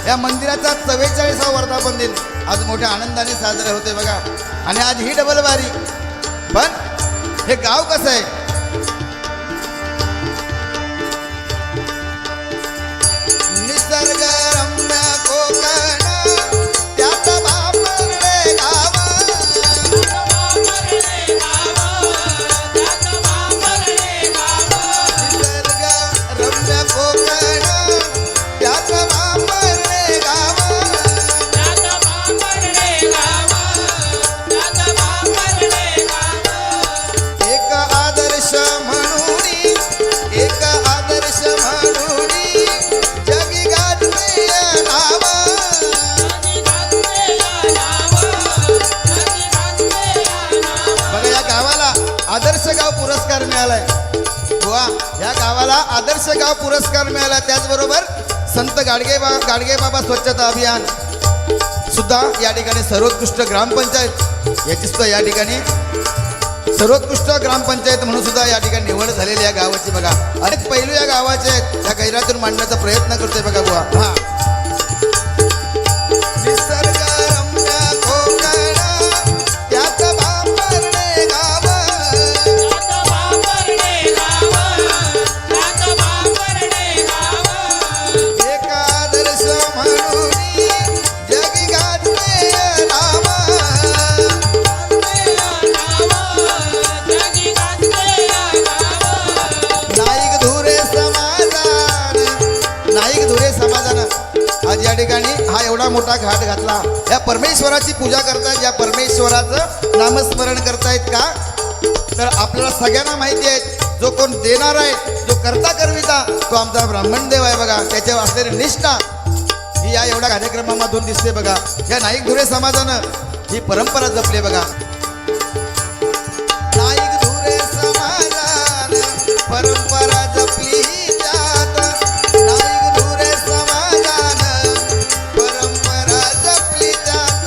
या मंदिराचा 44वा वर्धापन दिन आज मोठ्या आनंदाने साजरे होते बघा. आणि आज ही डबल वारी. पण हे गाव कसं आहे? निसर्गरम्य कोकण त्यात बापरले गाव. निसर्गरम्य कोकण त्यात बापरले गाव. एक आदर्श म्हणून एक आदर्श म्हणून जगी गाजते नाव. बघा या गावाला आदर्श गाव पुरस्कार मिळालाय. बुवा या गावाला आदर्श गाव पुरस्कार मिळाला. त्याचबरोबर संत गाडगे बाबा स्वच्छता अभियान सुद्धा या ठिकाणी सर्वोत्कृष्ट ग्रामपंचायत याची सुद्धा या ठिकाणी सर्वोत्कृष्ट ग्रामपंचायत म्हणून सुद्धा या ठिकाणी निवड झालेली या गावाची. बघा अनेक पैलू या गावाचे आहेत. त्या गैरातून मांडण्याचा प्रयत्न करतोय बघा बुवा. हा निसर्गरम्य कोकण त्यात बापरले गाव. एक आदर्श म्हणून जगी गाजते नाव. नाईक धुरे समाजानं आज या ठिकाणी हा एवढा मोठा घाट घातला. या परमेश्वराची पूजा करतायत. या परमेश्वराचं नामस्मरण करतायत का? तर आपल्याला सगळ्यांना माहिती आहे जो कोण देणार आहे, जो करता करविता तो आमचा ब्राह्मण देव आहे बघा. त्याच्यावर असलेली निष्ठा ही या एवढ्या कार्यक्रमामधून दिसते बघा. या नाईक धुरे समाजानं ही परंपरा जपली बघा. नाईक धुरे समाजानं परंपरा जपली त्यात. नाईक धुरे समाजानं परंपरा जपली त्यात.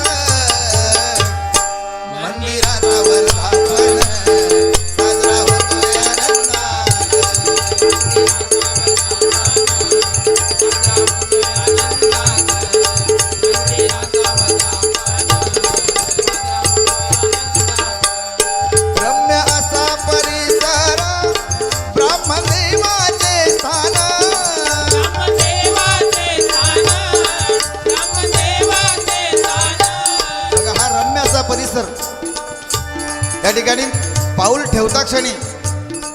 मंदिराचा वर्धापन साजरा होतोय आनंदात. रम्य असा परिसर ब्रह्मदेवाचे स्थान. बघा हा रम्य असा परिसर या ठिकाणी पाऊल ठेवता क्षणी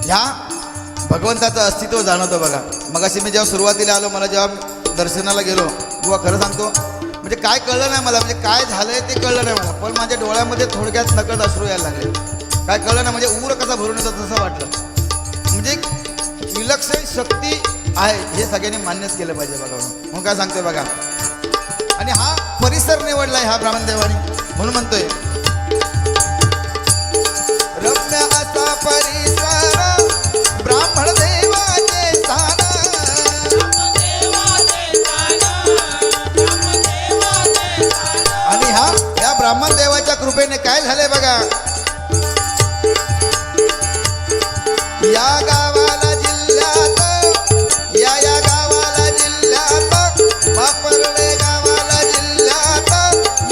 ह्या भगवंताचं अस्तित्व जाणवतं बघा. मगाशी मी जेव्हा सुरुवातीला आलो, मला जेव्हा दर्शनाला गेलो, बुवा खरं सांगतो म्हणजे काय कळलं नाही मला. म्हणजे काय झालंय ते कळलं नाही मला. पण माझ्या डोळ्यामध्ये थोडक्यात नकळत अश्रू यायला लागले. काय कळलं नाही म्हणजे ऊर कसा भरून येतो तसं वाटलं. म्हणजे विलक्षण शक्ती आहे हे सगळ्यांनी मान्यच केलं पाहिजे बघा. म्हणून काय सांगतोय बघा. आणि हा परिसर निवडलाय ह्या ब्राह्मणदेवानी म्हणून म्हणतोय रम्य असा परिसर ब्राह्मण देवाचे स्थान. आणि या ब्राह्मण देवाच्या कृपेने काय झालंय बघा. या गावाला जिल्ह्यात या गावाला जिल्ह्यात वापरले गावाला जिल्ह्यात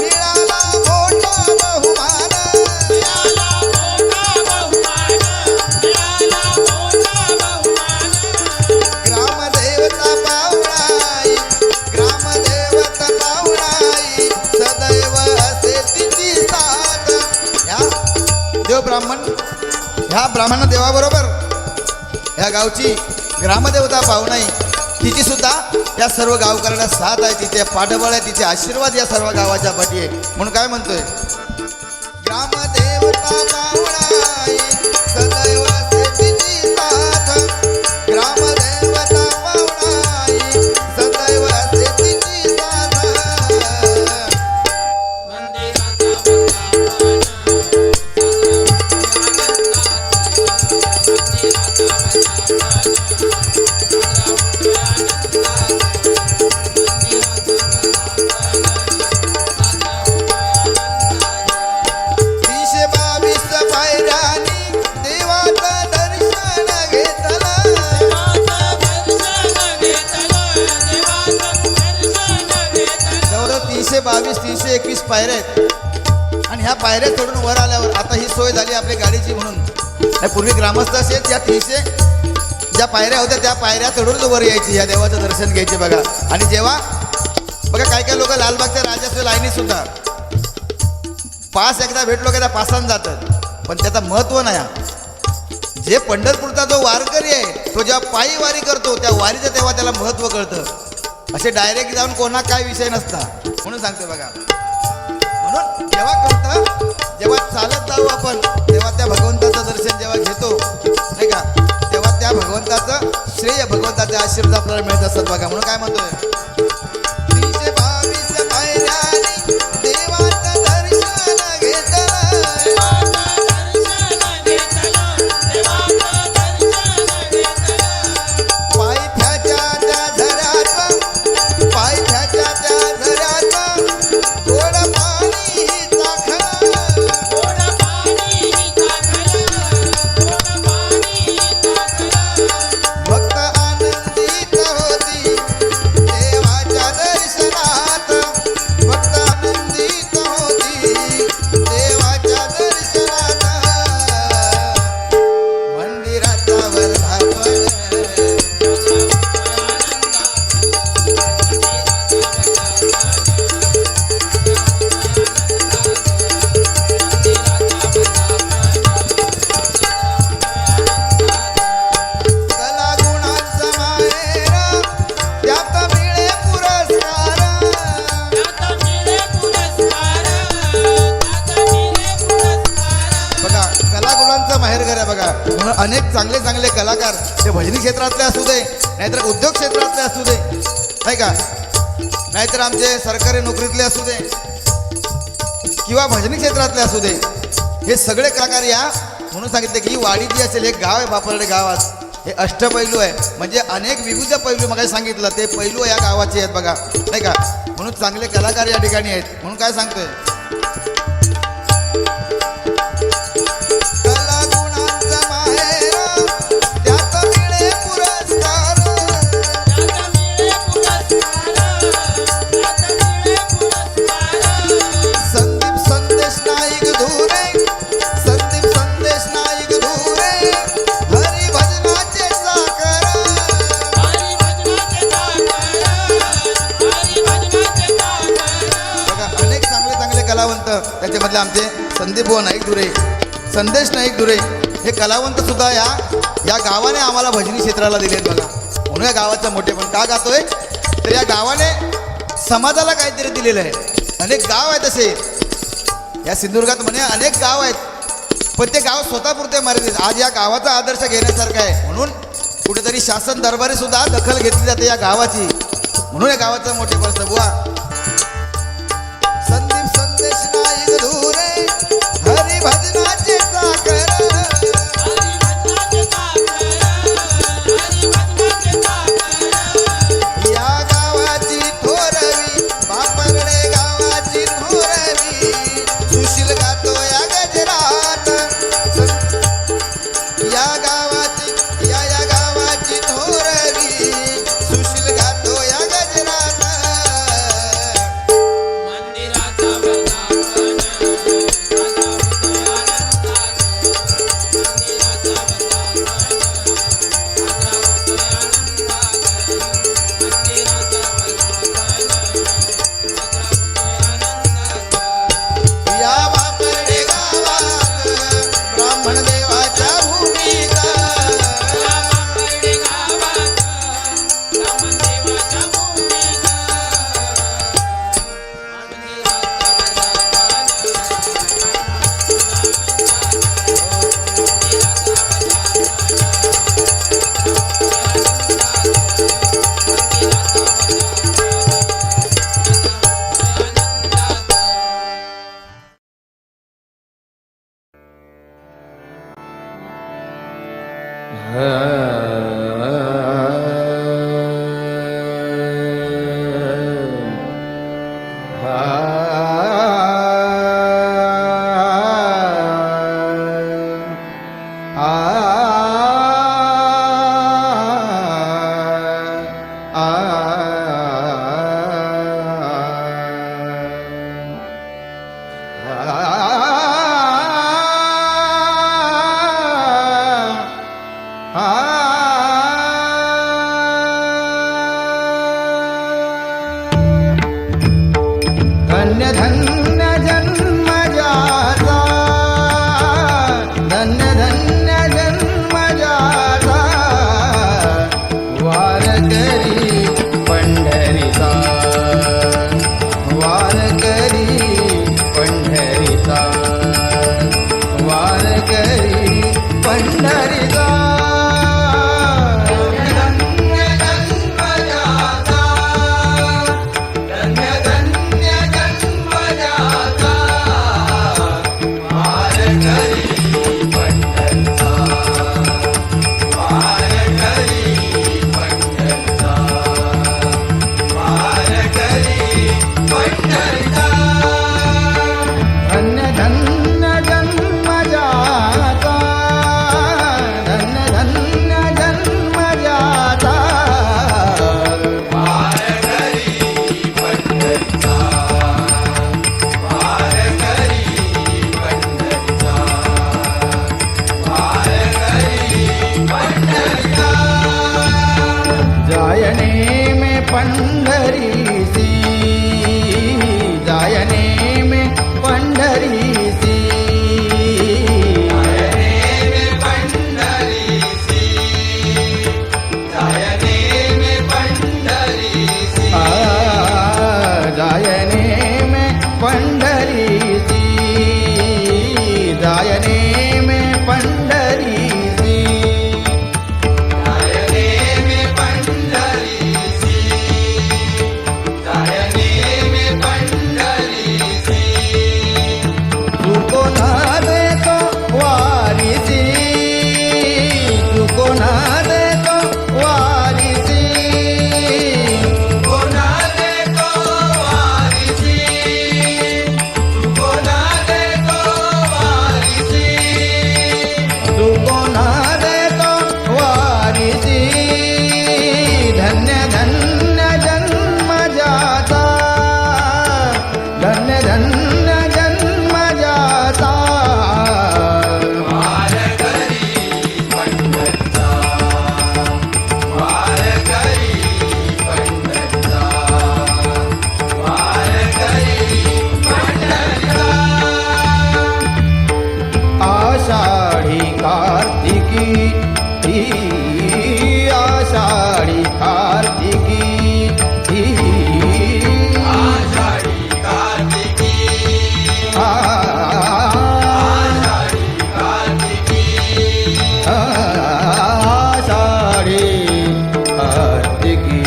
मिळाला मोठा बहुमान. ग्रामदेवता पावणाई ग्रामदेवता पावणाई सदैव असे तिची साथ. ह्या ब्राह्मण देवाबरोबर ह्या गावची ग्रामदेवता पावनाई तिची सुद्धा या सर्व गावकऱ्यांना साथ आहे. तिचे पाठबळ आहे, तिचे आशीर्वाद या सर्व गावाच्या पाठी आहे. म्हणून काय म्हणतोय ग्रामदेवता पावनाई सदैव असे तिची साथ. ग्रामदेवता पावनाई सदैव असे तिची साथ. पायऱ्या आहेत आणि ह्या पायऱ्या चढून वर आल्यावर आता ही सोय झाली आपली गाडीची म्हणून नाही, पूर्वी ग्रामस्थ असेल या 300 ज्या पायऱ्या होत्या त्या पायऱ्या चढून वर यायची या देवाचं दर्शन घ्यायचे बघा. आणि जेव्हा बघा काय काय लोक लालबागच्या राजाच्या लाईनीत सुद्धा पास एकदा भेटलो की त्या पासानं जातात, पण त्याचं महत्त्व नाही. जे पंढरपूरचा जो वारकरी आहे तो जेव्हा पायी वारी करतो त्या वारीचं तेव्हा त्याला महत्त्व कळतं. असे डायरेक्ट जाऊन कोणा काय विषय नसता म्हणून सांगते बघा. म्हणून जेव्हा कळतं जेव्हा चालत जाऊ आपण तेव्हा त्या भगवंताचं दर्शन जेव्हा घेतो नाही का, तेव्हा त्या भगवंताचं श्रेय भगवंताचे आशीर्वाद आपल्याला मिळत असतात बघा. म्हणून काय म्हणतोय 322 पायऱ्यांनी देवाचं दर्शन घेतलं, पायथ्याच्या त्या झऱ्याचं पायथ्याच्या त्या झऱ्याचं गोड पाणी चाखलं, भक्त आनंदित होती देवाच्या दर्शनात, भक्त आनंदित होती देवाच्या दर्शनात, मंदिराचा वर्धापन कलागुणांचं माहेर त्यात मिळे पुरस्कार, बघा कलागुणांचं माहेर घर आहे बघा. म्हणून अनेक चांगले चांगले कलाकार ते भजनी क्षेत्रातले असू दे नाहीतर उद्योग क्षेत्रातले असू दे नाही का, नाहीतर आमचे सरकारी नोकरीतले असू दे किंवा भजनी क्षेत्रातले असू दे, हे सगळे कलाकार या म्हणून सांगितले की ही वाडी जी असेल हे गाव आहे बापरडे गावात, हे अष्टपैलू आहे म्हणजे अनेक विविध पैलू मग सांगितलं ते पैलू या गावाचे आहेत बघा नाही का. म्हणून चांगले कलाकार या ठिकाणी आहेत. म्हणून काय सांगतोय कलागुणांचं माहेर त्यात मिळे पुरस्कार, संदीप संदेश नाईक धुरे, संदीप संदेश नाईक धुरे हरी भजनाचे साकर, बघा अनेक चांगले चांगले कलावंत त्याच्यामधले आमचे संदीप नाईक धुरे, संदेश नाईक धुरे हे कलावंत सुद्धा या गावाने आम्हाला भजनी क्षेत्राला दिलेत बघा. म्हणून या गावाचं मोठेपण का गातोय तर या गावाने समाजाला काहीतरी दिलेलं आहे. अनेक गाव आहेत असे या सिंधुदुर्गात म्हणे अनेक गाव आहेत पण ते गाव स्वतःपुरते मर्यादित. आज या गावाचा आदर्श घेण्यासारखा आहे म्हणून कुठेतरी शासन दरबारी सुद्धा दखल घेतली जाते या गावाची. म्हणून या गावाचं मोठेपण बुवा. संदीप संदेश नाईक धुरे हरी भजनाचे साकर, या गावाची थोरवी बापरडे गावाची थोरवी सुशील गातो या गजरात, या गावाची या गावाची थोरवी सुशील गातो या गजरात, या बापरडे गावात ब्राह्मण देवाच्या भूमीत, धन्य धन्य जन्म जाता, धन्य धन्य जन्म जाता, वारकरी पंढरीचा, वारकरी पंढरीचा, वारकरी पंढरीचा. धन्य धन्य जन्म जाता, धन्य धन्य जन्म जाता, जायने में पंढरीसी, जायने में पंढरीसी, आ, जायने में पंढरीसी, जायने में पंढरीसी, तुको ना दे तो वारिसी, तुको ना दे तो वारिसी, तुको ना दे तो वारिसी. धन्य धन्य जन्म जाता, धन्य धन्य जन्म जाता, आषाढी कार्तिकी, आषाढी कार्तिकी, आषाढी कार्तिकी, आषाढी कार्तिकी,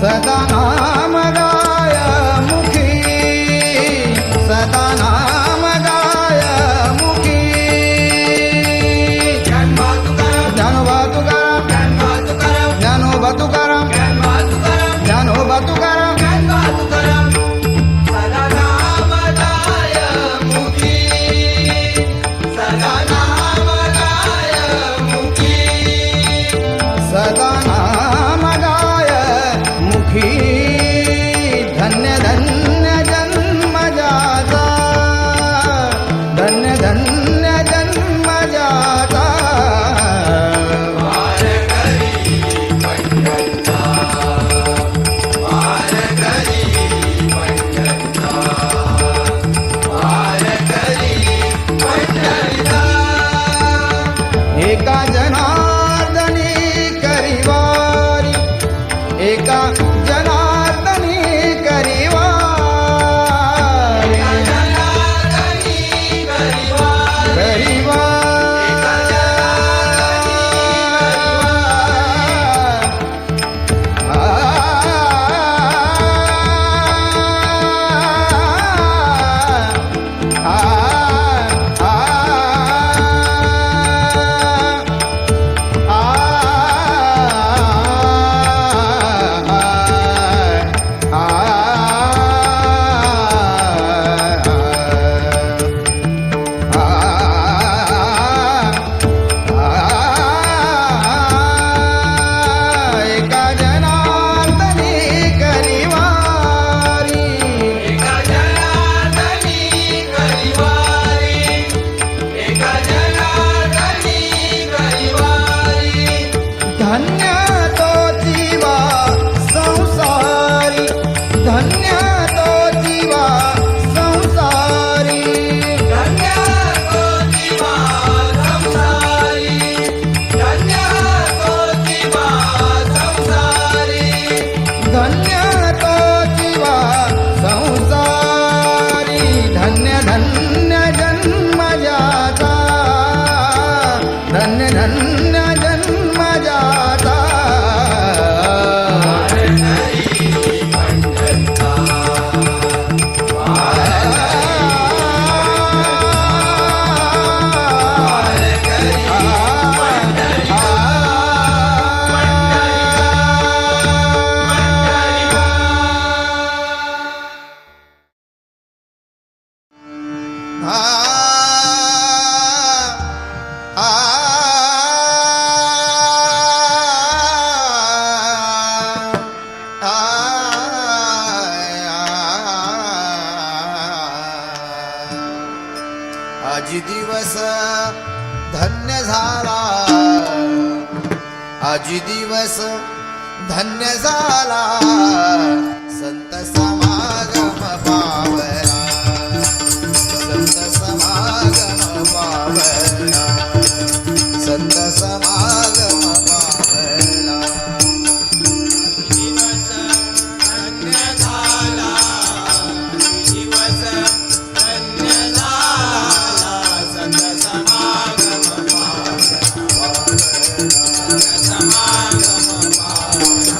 सदा नाम गाय मुखी, सदा नाम गाय मुखी, ज्ञानोबा तुकाराम, ज्ञानोबा तुकाराम, ज्ञानोबा तुकाराम, सदा नाम गाय मुखी. धन्य धन्य जन्म जाता, धन्य धन्य जन्म जाता, एका जनार्दनी करिवारी, एका जनार्दनी करिवारी, करिवारी, धन्य तो जीवा संसारी धन्य धन्य जन्म जाता धन्य धन्य जन्म जाता आजी दिवस धन्य झाला आजी दिवस धन्य झाला संत समागम पावला संत समागम पावला संत समागम पावला दिवस धन्य झाला दिवस धन्य झाला संत समागम पावला समागम पावला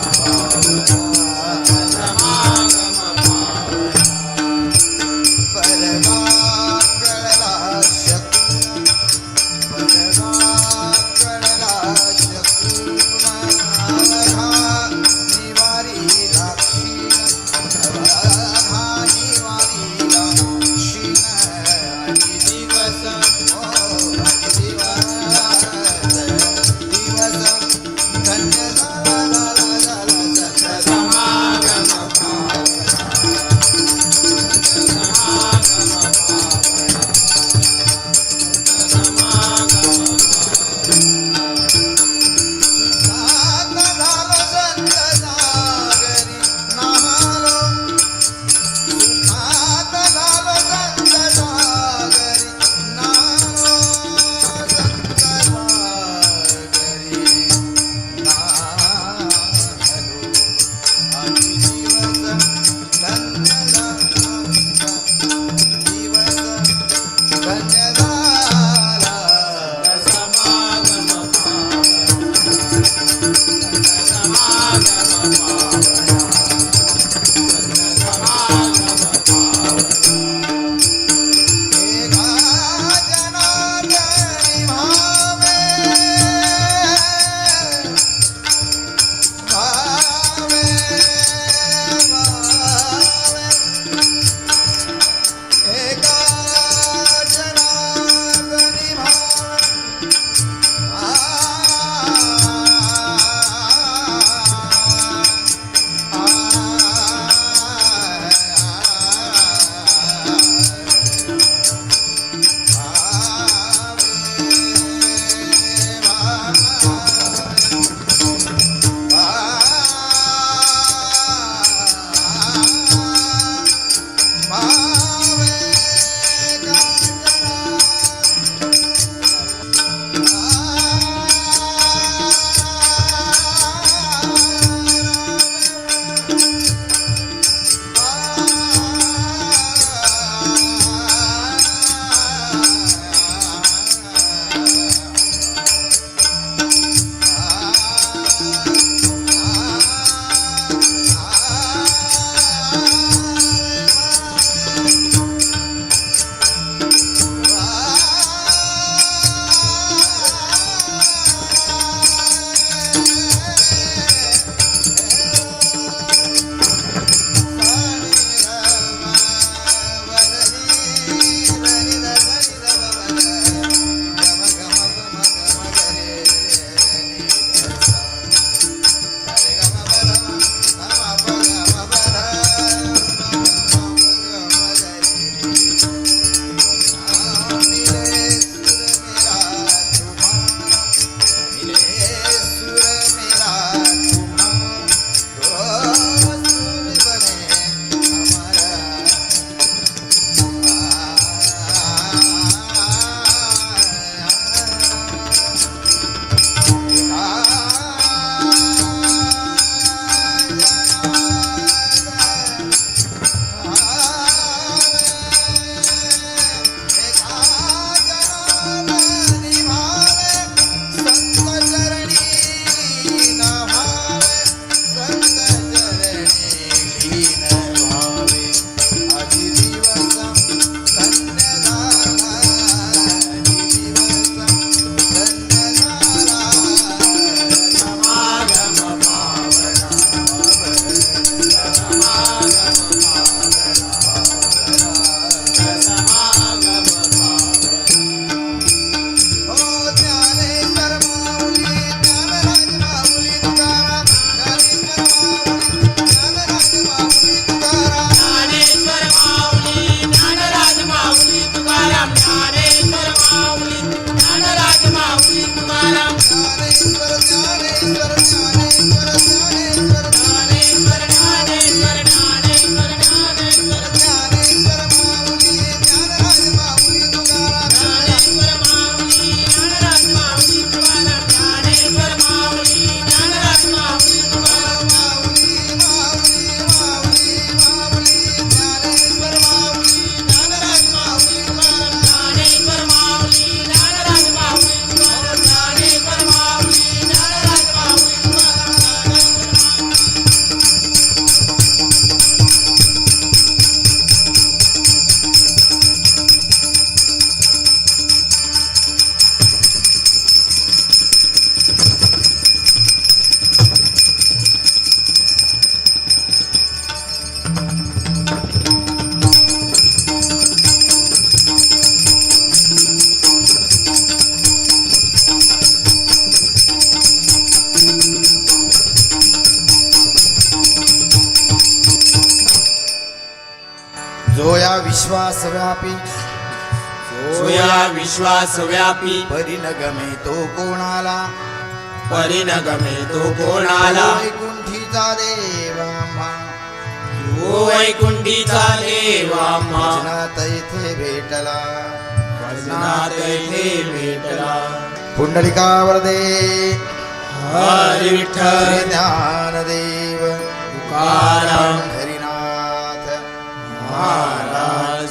जो या विश्वास व्यापी सोया विश्वास व्यापी परिणगमे तो कोणाला परिणगमे तो कोणाला वैकुंठीचा देवा ओ वैकुंठीचा देवा भजनात इथे भेटला भजनात येथे भेटला पुंडलिकावर दे हरी विठ्ठल ज्ञानदेव तुकाराम हरिनाथ महाराज